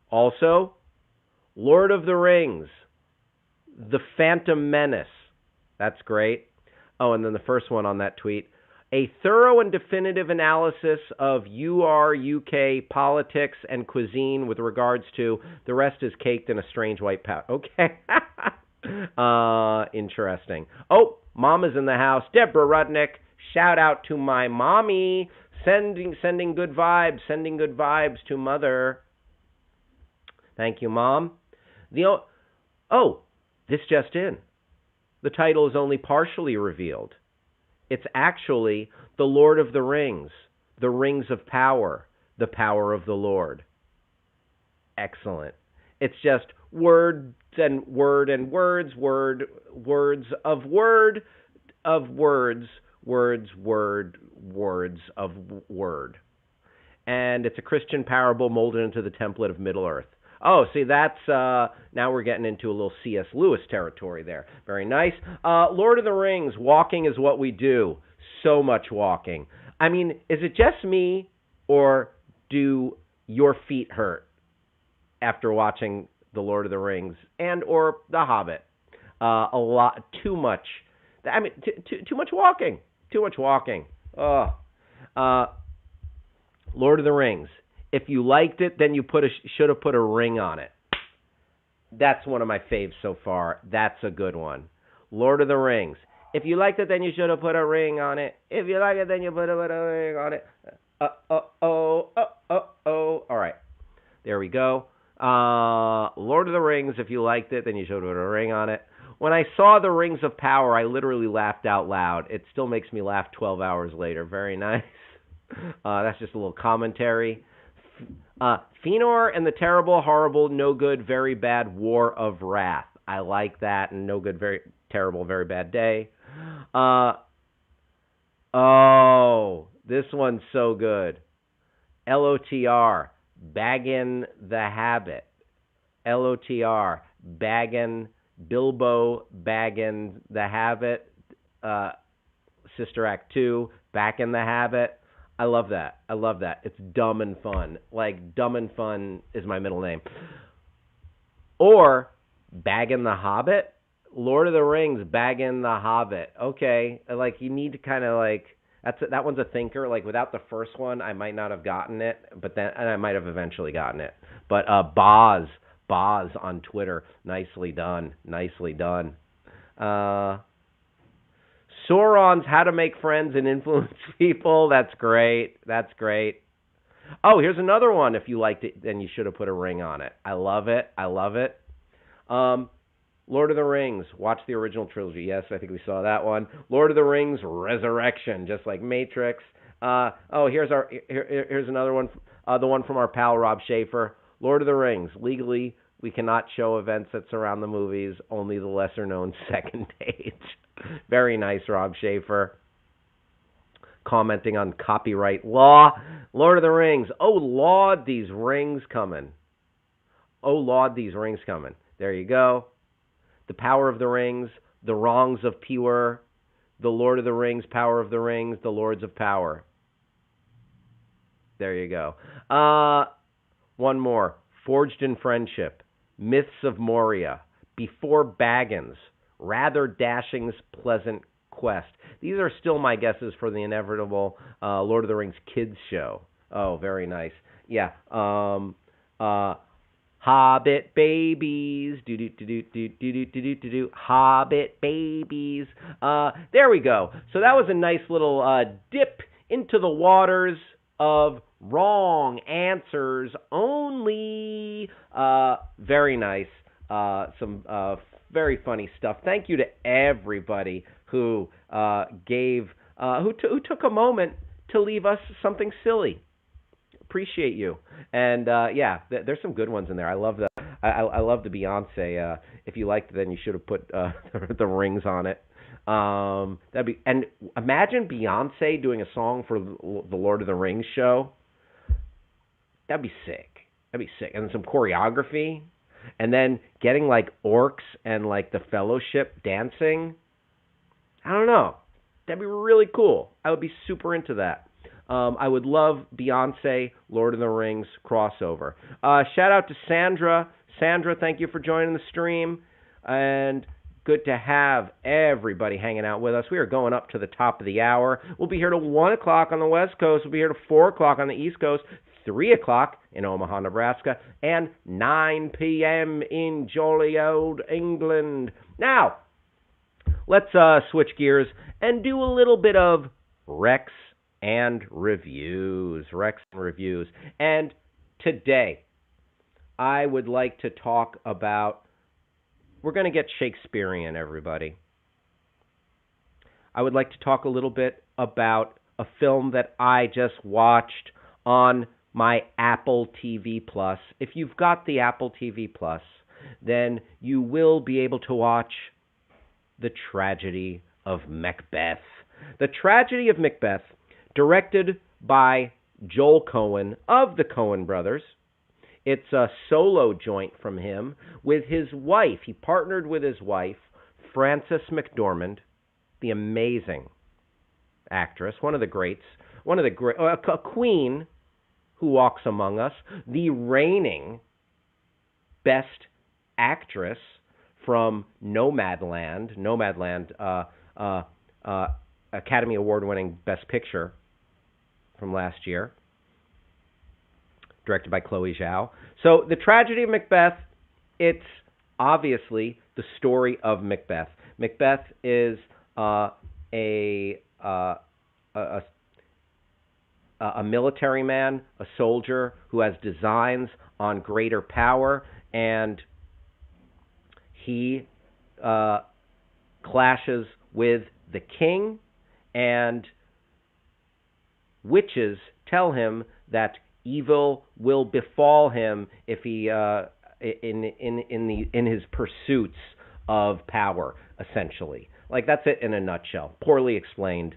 Also, Lord of the Rings, The Phantom Menace. That's great. Oh, and then the first one on that tweet. A thorough and definitive analysis of UK politics and cuisine with regards to the rest is caked in a strange white powder. Okay. Interesting. Oh, Mama's in the house. Deborah Rudnick. Shout out to my mommy. Sending good vibes. Sending good vibes to Mother. Thank you, Mom. This just in. The title is only partially revealed. It's actually The Lord of the Rings, The Rings of Power, The Power of the Lord. Excellent. It's just words and words of words of word. And it's a Christian parable molded into the template of Middle-earth. Oh, see, that's, now we're getting into a little C.S. Lewis territory there. Very nice. Lord of the Rings, walking is what we do. So much walking. I mean, is it just me, or do your feet hurt after watching The Lord of the Rings and or The Hobbit? A lot, too much. I mean, too much walking. Too much walking. Lord of the Rings. If you liked it, then you should have put a ring on it. That's one of my faves so far. That's a good one. Lord of the Rings. If you liked it, then you should have put a ring on it. If you like it, then you put a ring on it. All right. There we go. Lord of the Rings. If you liked it, then you should have put a ring on it. When I saw The Rings of Power, I literally laughed out loud. It still makes me laugh 12 hours later. Very nice. That's just a little commentary. Fëanor and the Terrible, Horrible, No Good, Very Bad War of Wrath. I like that. And No Good, Very Terrible, Very Bad Day. This one's so good. LOTR, Baggin' the Habit. LOTR, Bilbo Baggin' the Habit. Sister Act 2, Back in the Habit. I love that. It's dumb and fun. Like, Dumb and Fun is my middle name. Or, Baggin' the Hobbit? Lord of the Rings, Baggin' the Hobbit. Okay. Like, you need to kind of, like, that one's a thinker. Like, without the first one, I might not have gotten it. And I might have eventually gotten it. But, Boz on Twitter. Nicely done. Sauron's How to Make Friends and Influence People. That's great. Oh, here's another one. If you liked it, then you should have put a ring on it. I love it. Lord of the Rings. Watch the original trilogy. Yes, I think we saw that one. Lord of the Rings Resurrection, just like Matrix. Here's another one. The one from our pal Rob Schaefer. Lord of the Rings. Legally, we cannot show events that surround the movies. Only the lesser-known second page. Very nice, Rob Schaefer. Commenting on copyright law. Lord of the Rings. Oh, Lord, these rings coming. There you go. The Power of the Rings. The Wrongs of Pure. The Lord of the Rings. Power of the Rings. The Lords of Power. There you go. One more. Forged in Friendship. Myths of Moria. Before Baggins. Rather Dashing's Pleasant Quest. These are still my guesses for the inevitable Lord of the Rings kids show. Oh, very nice. Yeah. Hobbit babies. Hobbit babies. There we go. So that was a nice little dip into the waters of wrong answers only. Very nice. Some very funny stuff. Thank you to everybody who took a moment to leave us something silly. Appreciate you. And yeah, there's some good ones in there. I love the I love the Beyonce. If you liked it, then you should have put the rings on it. That'd be, and imagine Beyonce doing a song for the Lord of the Rings show. That'd be sick. That'd be sick. And some choreography, and then getting like orcs and like the Fellowship dancing. I don't know. That'd be really cool. I would be super into that. I would love Beyonce, Lord of the Rings crossover. Shout out to Sandra. Sandra, thank you for joining the stream. And good to have everybody hanging out with us. We are going up to the top of the hour. We'll be here till 1 o'clock on the West Coast. We'll be here till 4 o'clock on the East Coast, 3 o'clock in Omaha, Nebraska, and 9 p.m. in jolly old England. Now, let's switch gears and do a little bit of Rex and reviews. Rex and reviews. And today, I would like to talk about, we're going to get Shakespearean, everybody. I would like to talk a little bit about a film that I just watched on my Apple TV Plus. If you've got the Apple TV Plus, then you will be able to watch The Tragedy of Macbeth. The Tragedy of Macbeth, directed by Joel Coen of the Coen brothers. It's a solo joint from him with his wife. He partnered with his wife, Frances McDormand, the amazing actress, one of the greats, a queen who walks among us, the reigning best actress from Nomadland, Academy Award-winning Best Picture from last year, directed by Chloe Zhao. So, The Tragedy of Macbeth, it's obviously the story of Macbeth. Macbeth is a military man, a soldier who has designs on greater power, and he clashes with the king, and witches tell him that evil will befall him if he in his pursuits of power, essentially. Like, that's it in a nutshell. Poorly explained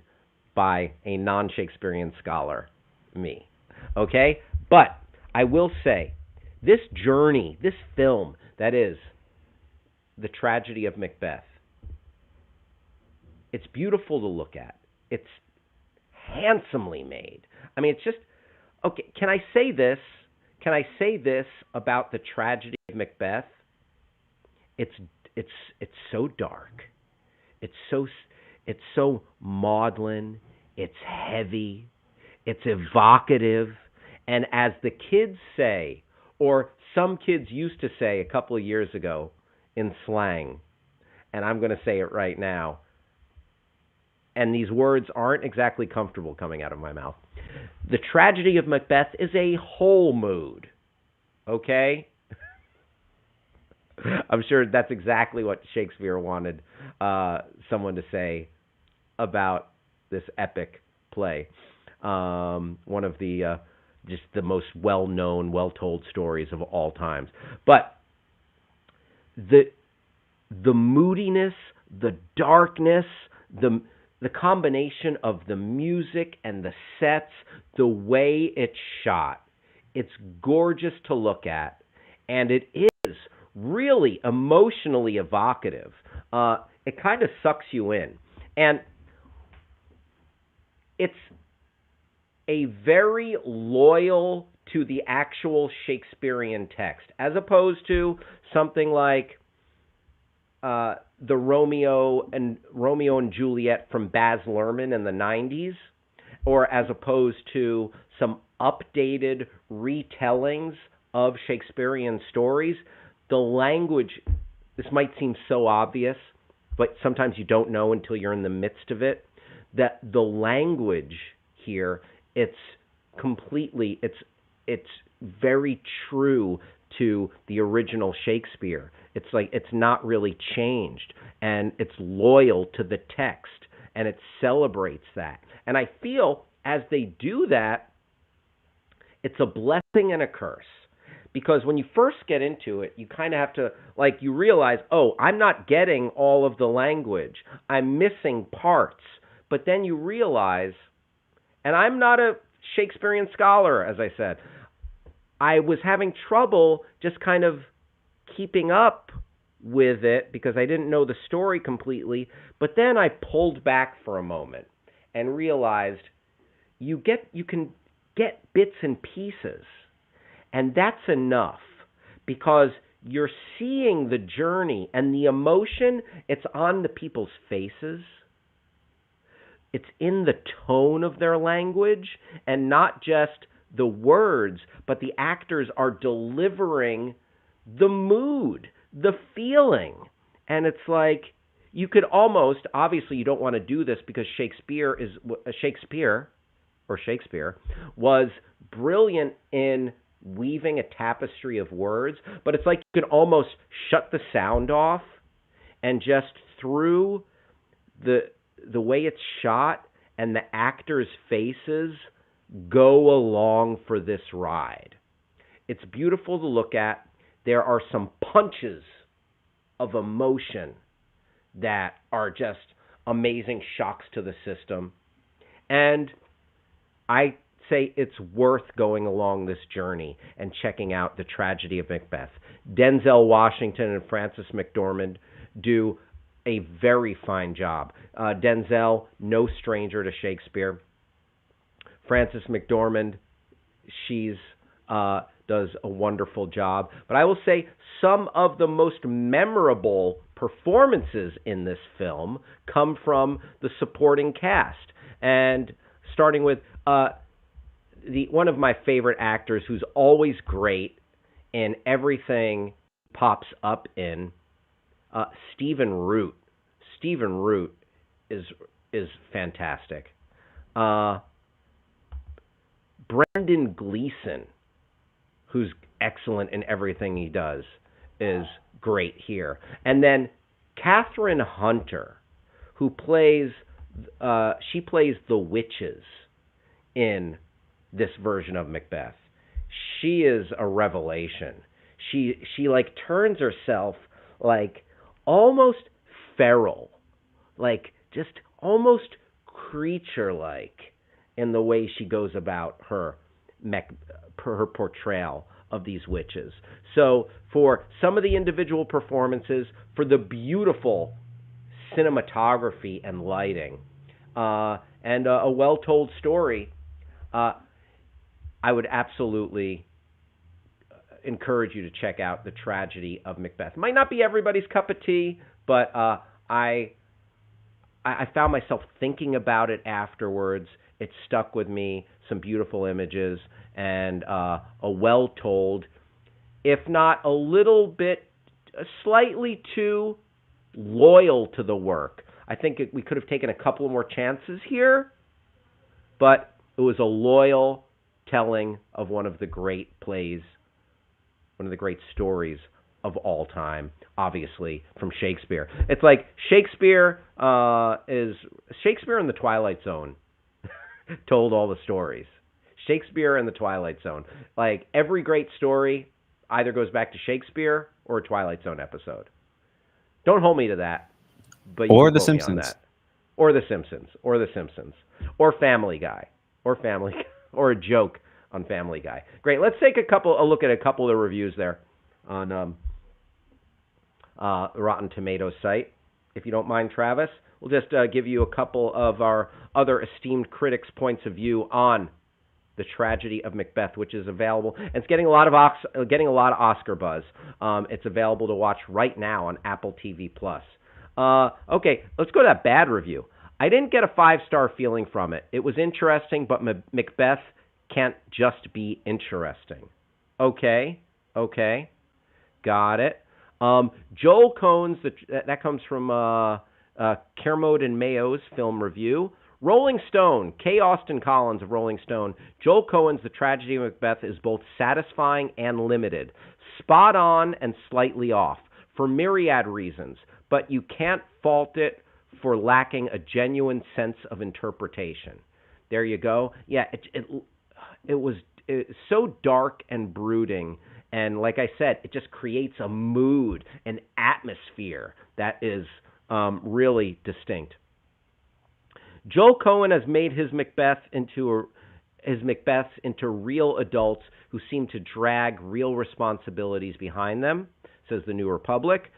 by a non-Shakespearean scholar, me. Okay? But I will say, this journey, this film that is The Tragedy of Macbeth, it's beautiful to look at. It's handsomely made. I mean, it's just, okay, can I say this? Can I say this about The Tragedy of Macbeth? It's so dark. It's so maudlin. It's heavy. It's evocative. And as the kids say, or some kids used to say a couple of years ago in slang, and I'm going to say it right now, and these words aren't exactly comfortable coming out of my mouth. The Tragedy of Macbeth is a whole mood, okay? I'm sure that's exactly what Shakespeare wanted someone to say about this epic play. One of the just the most well-known, well-told stories of all times. But the moodiness, the darkness, the combination of the music and the sets, the way it's shot, it's gorgeous to look at, and it is really emotionally evocative. It kind of sucks you in. And it's a very loyal to the actual Shakespearean text, as opposed to something like the Romeo and Juliet from Baz Luhrmann in the 90s, or as opposed to some updated retellings of Shakespearean stories. The language, this might seem so obvious, but sometimes you don't know until you're in the midst of it, that the language here, it's very true to the original Shakespeare. It's like it's not really changed, and it's loyal to the text, and it celebrates that. And I feel as they do that, It's a blessing and a curse. Because when you first get into it, you kind of have to, like, you realize, oh, I'm not getting all of the language. I'm missing parts. But then you realize, and I'm not a Shakespearean scholar, as I said, I was having trouble just kind of keeping up with it because I didn't know the story completely. But then I pulled back for a moment and realized you can get bits and pieces. And that's enough because you're seeing the journey and the emotion. It's on the people's faces. It's in the tone of their language and not just the words, but the actors are delivering the mood, the feeling. And it's like you could almost, obviously you don't want to do this because Shakespeare was brilliant in weaving a tapestry of words, but it's like you can almost shut the sound off and just through the way it's shot and the actors' faces go along for this ride. It's beautiful to look at. There are some punches of emotion that are just amazing shocks to the system. And I say it's worth going along this journey and checking out The Tragedy of Macbeth. Denzel Washington and Frances McDormand do a very fine job. Denzel, no stranger to Shakespeare. Frances McDormand, she's does a wonderful job. But I will say some of the most memorable performances in this film come from the supporting cast. And starting with one of my favorite actors who's always great in everything pops up in, Stephen Root. Stephen Root is fantastic. Brendan Gleeson, who's excellent in everything he does, is great here. And then Catherine Hunter, who plays the witches in this version of Macbeth. She is a revelation. She like turns herself like almost feral, like just almost creature-like in the way she goes about her portrayal of these witches. So for some of the individual performances, for the beautiful cinematography and lighting, and a well-told story, I would absolutely encourage you to check out The Tragedy of Macbeth. Might not be everybody's cup of tea, but I found myself thinking about it afterwards. It stuck with me, some beautiful images, and a well-told, if not a little bit, slightly too loyal to the work. I think we could have taken a couple more chances here, but it was a loyal telling of one of the great plays, one of the great stories of all time, obviously, from Shakespeare. It's like Shakespeare in the Twilight Zone told all the stories. Shakespeare and the Twilight Zone. Like, every great story either goes back to Shakespeare or a Twilight Zone episode. Don't hold me to that, but you or can The quote me on Simpsons. that. Or The Simpsons. Or The Simpsons. Or Family Guy. Or a joke on Family Guy. Great. Let's take a look at a couple of the reviews there on Rotten Tomatoes site. If you don't mind, Travis, we'll just give you a couple of our other esteemed critics' points of view on The Tragedy of Macbeth, which is available, and it's getting a lot of Oscar buzz. It's available to watch right now on Apple TV+. Okay, let's go to that bad review. I didn't get a 5-star feeling from it. It was interesting, but Macbeth can't just be interesting. Okay, got it. Joel Cohen's, that comes from Kermode and Mayo's film review. Rolling Stone, K. Austin Collins of Rolling Stone. Joel Cohen's The Tragedy of Macbeth is both satisfying and limited. Spot on and slightly off for myriad reasons, but you can't fault it for lacking a genuine sense of interpretation. There you go. Yeah, it was so dark and brooding. And like I said, it just creates a mood, an atmosphere that is really distinct. Joel Cohen has made his Macbeths into real adults who seem to drag real responsibilities behind them, says the New Republic.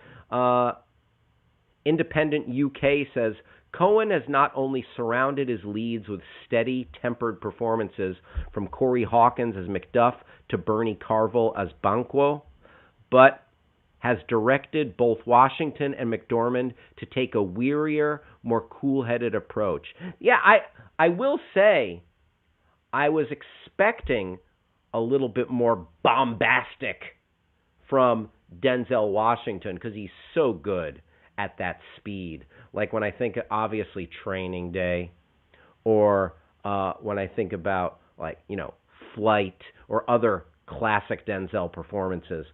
Independent UK says, Cohen has not only surrounded his leads with steady, tempered performances from Corey Hawkins as Macduff to Bernie Carvel as Banquo, but has directed both Washington and McDormand to take a wearier, more cool-headed approach. Yeah, I will say I was expecting a little bit more bombastic from Denzel Washington because he's so good at that speed. Like when I think obviously Training Day, or when I think about Flight or other classic Denzel performances,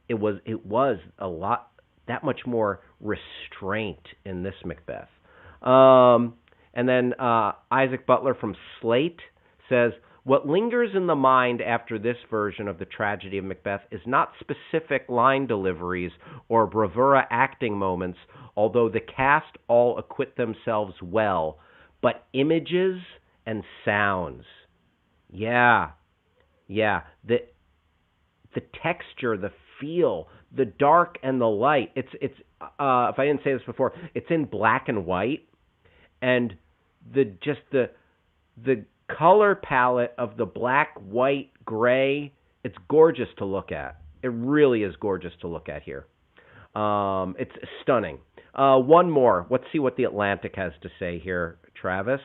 it was a lot that much more restraint in this Macbeth. And then Isaac Butler from Slate says, what lingers in the mind after this version of the tragedy of Macbeth is not specific line deliveries or bravura acting moments, although the cast all acquit themselves well, but images and sounds. Yeah. The texture, the feel, the dark and the light. It's if I didn't say this before, it's in black and white, and the color palette of the black, white, gray, it's gorgeous to look at. It really is gorgeous to look at here. It's stunning. One more. Let's see what The Atlantic has to say here, Travis.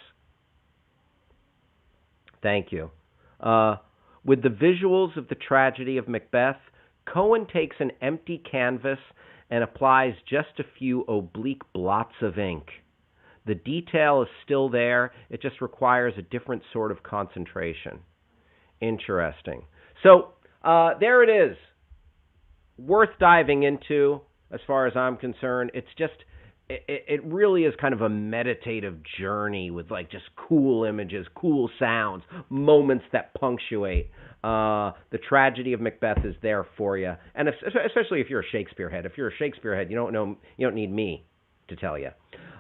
Thank you. With the visuals of the tragedy of Macbeth, Cohen takes an empty canvas and applies just a few oblique blots of ink. The detail is still there. It just requires a different sort of concentration. Interesting. So there it is. Worth diving into as far as I'm concerned. It's just, it really is kind of a meditative journey with just cool images, cool sounds, moments that punctuate. The tragedy of Macbeth is there for you. And especially if you're a Shakespeare head. If you're a Shakespeare head, you don't need me to tell you.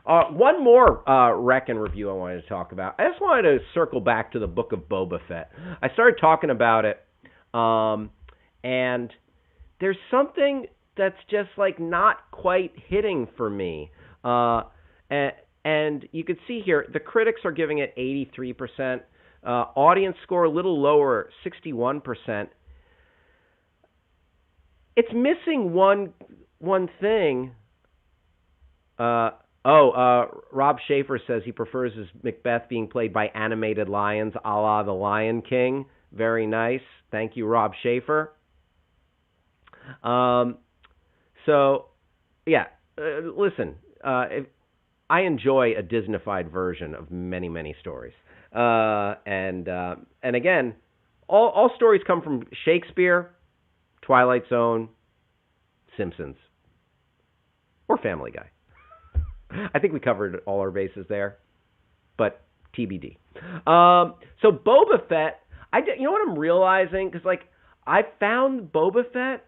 One more rec and review I wanted to talk about. I just wanted to circle back to the book of Boba Fett. I started talking about it, and there's something that's just not quite hitting for me. And you can see here, the critics are giving it 83%. Audience score a little lower, 61%. It's missing one thing. Rob Schaefer says he prefers his Macbeth being played by animated lions, a la The Lion King. Very nice. Thank you, Rob Schaefer. Listen, I enjoy a Disney-fied version of many, many stories. And again, all stories come from Shakespeare, Twilight Zone, Simpsons, or Family Guy. I think we covered all our bases there, but TBD. So Boba Fett, you know what I'm realizing? Because I found Boba Fett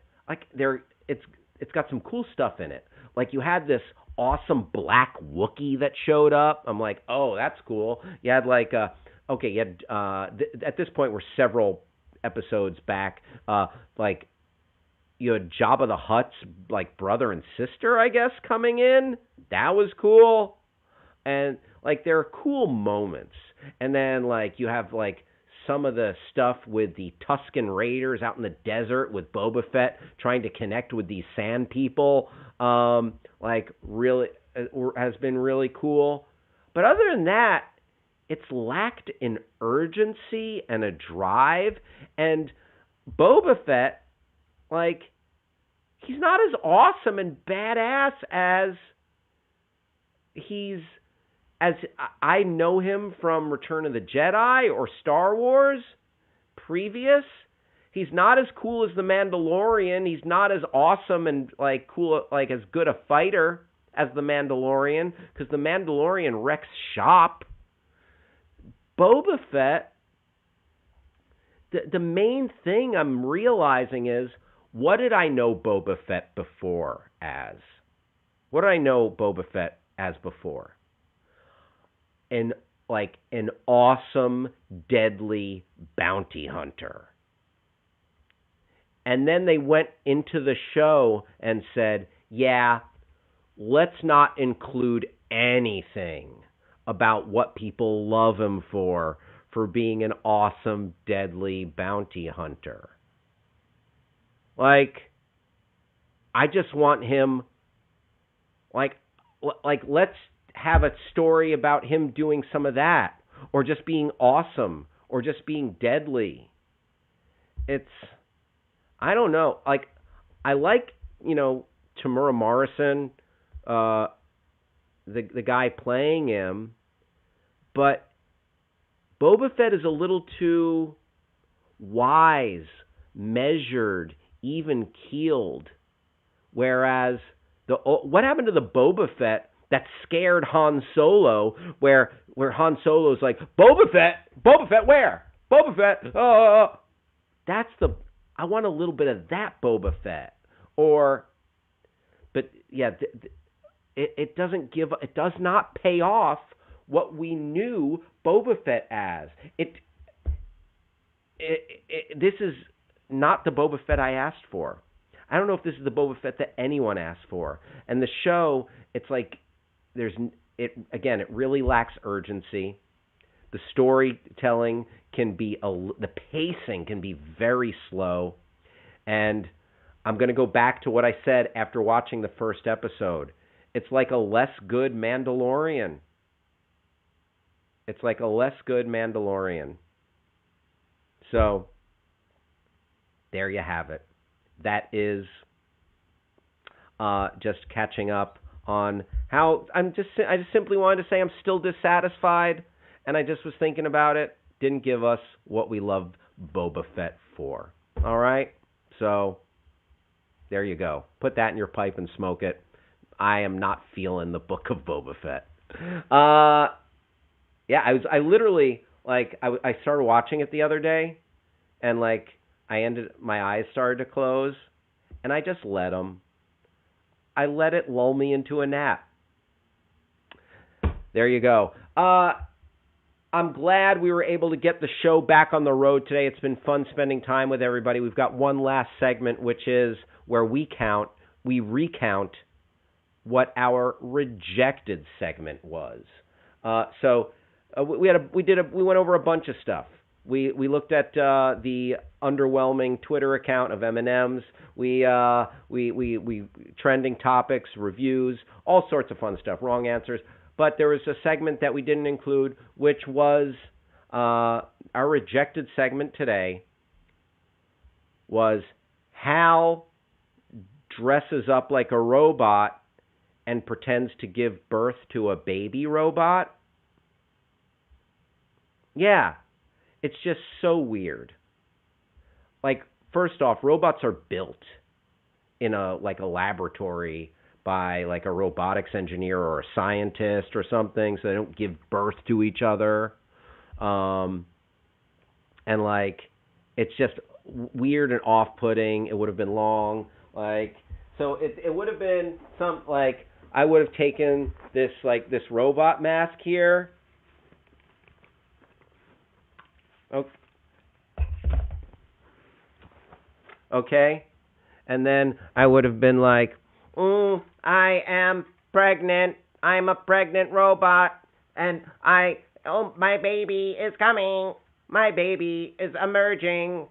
it's got some cool stuff in it. You had this awesome black Wookiee that showed up. I'm like, oh, that's cool. You had at this point we're several episodes back. You had Jabba the Hutt's brother and sister, I guess, coming in. That was cool. And there are cool moments. And then you have some of the stuff with the Tusken Raiders out in the desert with Boba Fett trying to connect with these sand people. Really has been really cool. But other than that, it's lacked in urgency and a drive. And Boba Fett, he's not as awesome and badass as I know him from Return of the Jedi or Star Wars previous. He's not as cool as the Mandalorian. He's not as awesome and cool, as good a fighter as the Mandalorian, because the Mandalorian wrecks shop. Boba Fett the main thing I'm realizing is, what did I know Boba Fett before as? What did I know Boba Fett as before? An awesome, deadly bounty hunter. And then they went into the show and said, yeah, let's not include anything about what people love him for being an awesome, deadly bounty hunter. Like, I just want him, like let's have a story about him doing some of that, or just being awesome, or just being deadly. It's, I don't know. Like, I like, Tamura Morrison, the guy playing him, but Boba Fett is a little too wise, measured, even-keeled, whereas what happened to the Boba Fett that scared Han Solo, where Han Solo's like, Boba Fett, where? Boba Fett, I want a little bit of that Boba Fett. But yeah, it does not pay off what we knew Boba Fett as. This is not the Boba Fett I asked for. I don't know if this is the Boba Fett that anyone asked for. And the show, it's like, it really lacks urgency. The storytelling the pacing can be very slow. And I'm going to go back to what I said after watching the first episode. It's like a less good Mandalorian. So, there you have it. That is just catching up on how I just simply wanted to say I'm still dissatisfied, and I just was thinking about it. Didn't give us what we loved Boba Fett for. All right? So, there you go. Put that in your pipe and smoke it. I am not feeling the book of Boba Fett. Yeah, I literally, I started watching it the other day, and, my eyes started to close, and I just let them. I let it lull me into a nap. There you go. I'm glad we were able to get the show back on the road today. It's been fun spending time with everybody. We've got one last segment, which is where we recount what our rejected segment was. We went over a bunch of stuff. We looked at the underwhelming Twitter account of Eminem's. We trending topics, reviews, all sorts of fun stuff, wrong answers. But there was a segment that we didn't include, which was our rejected segment today was Hal dresses up like a robot and pretends to give birth to a baby robot. Yeah. It's just so weird. First off, robots are built in a laboratory by a robotics engineer or a scientist or something, so they don't give birth to each other. And it's just weird and off-putting. It would have been long. So it would have been I would have taken this robot mask here. Okay? And then I would have been like, I am pregnant. I'm a pregnant robot. And my baby is coming. My baby is emerging.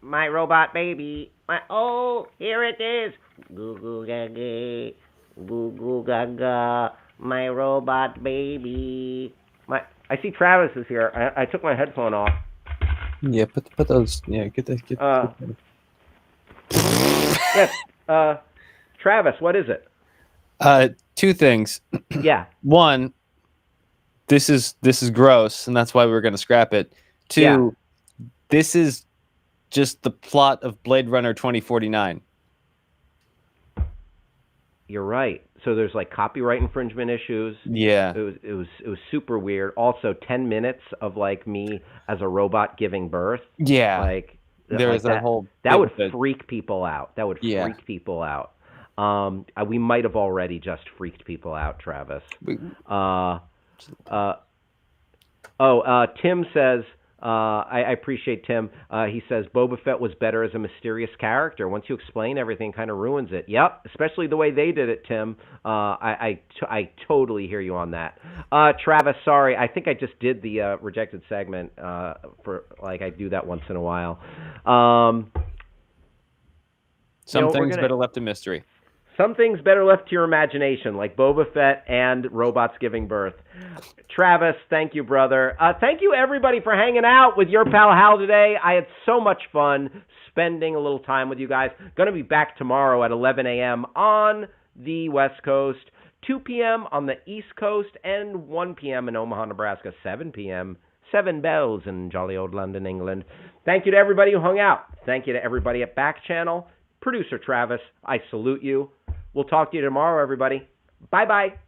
My robot baby. Here it is. Goo goo gaga. Goo goo gaga. My robot baby. I see Travis is here. I took my headphone off. Yeah, put those. Yeah, get that. Yes. Travis, what is it? Two things. Yeah. One, this is gross, and that's why we're going to scrap it. Two, This is just the plot of Blade Runner 2049. You're right. So there's like copyright infringement issues. Yeah. It was super weird. Also, 10 minutes of like me as a robot giving birth. Yeah. Like there was that whole that would freak people out. That would Yeah. freak people out. We might have already just freaked people out, Travis. Tim says, I appreciate Tim. He says Boba Fett was better as a mysterious character. Once you explain everything, kind of ruins it. Yep, especially the way they did it, Tim. I totally hear you on that. Travis, sorry, I think I just did the rejected segment for like I do that once in a while. Some things better left a mystery. Some things better left to your imagination, like Boba Fett and robots giving birth. Travis, thank you, brother. Thank you, everybody, for hanging out with your pal Hal today. I had so much fun spending a little time with you guys. Going to be back tomorrow at 11 a.m. on the West Coast, 2 p.m. on the East Coast, and 1 p.m. in Omaha, Nebraska, 7 p.m. 7 bells in jolly old London, England. Thank you to everybody who hung out. Thank you to everybody at Backchannel. Producer Travis, I salute you. We'll talk to you tomorrow, everybody. Bye-bye.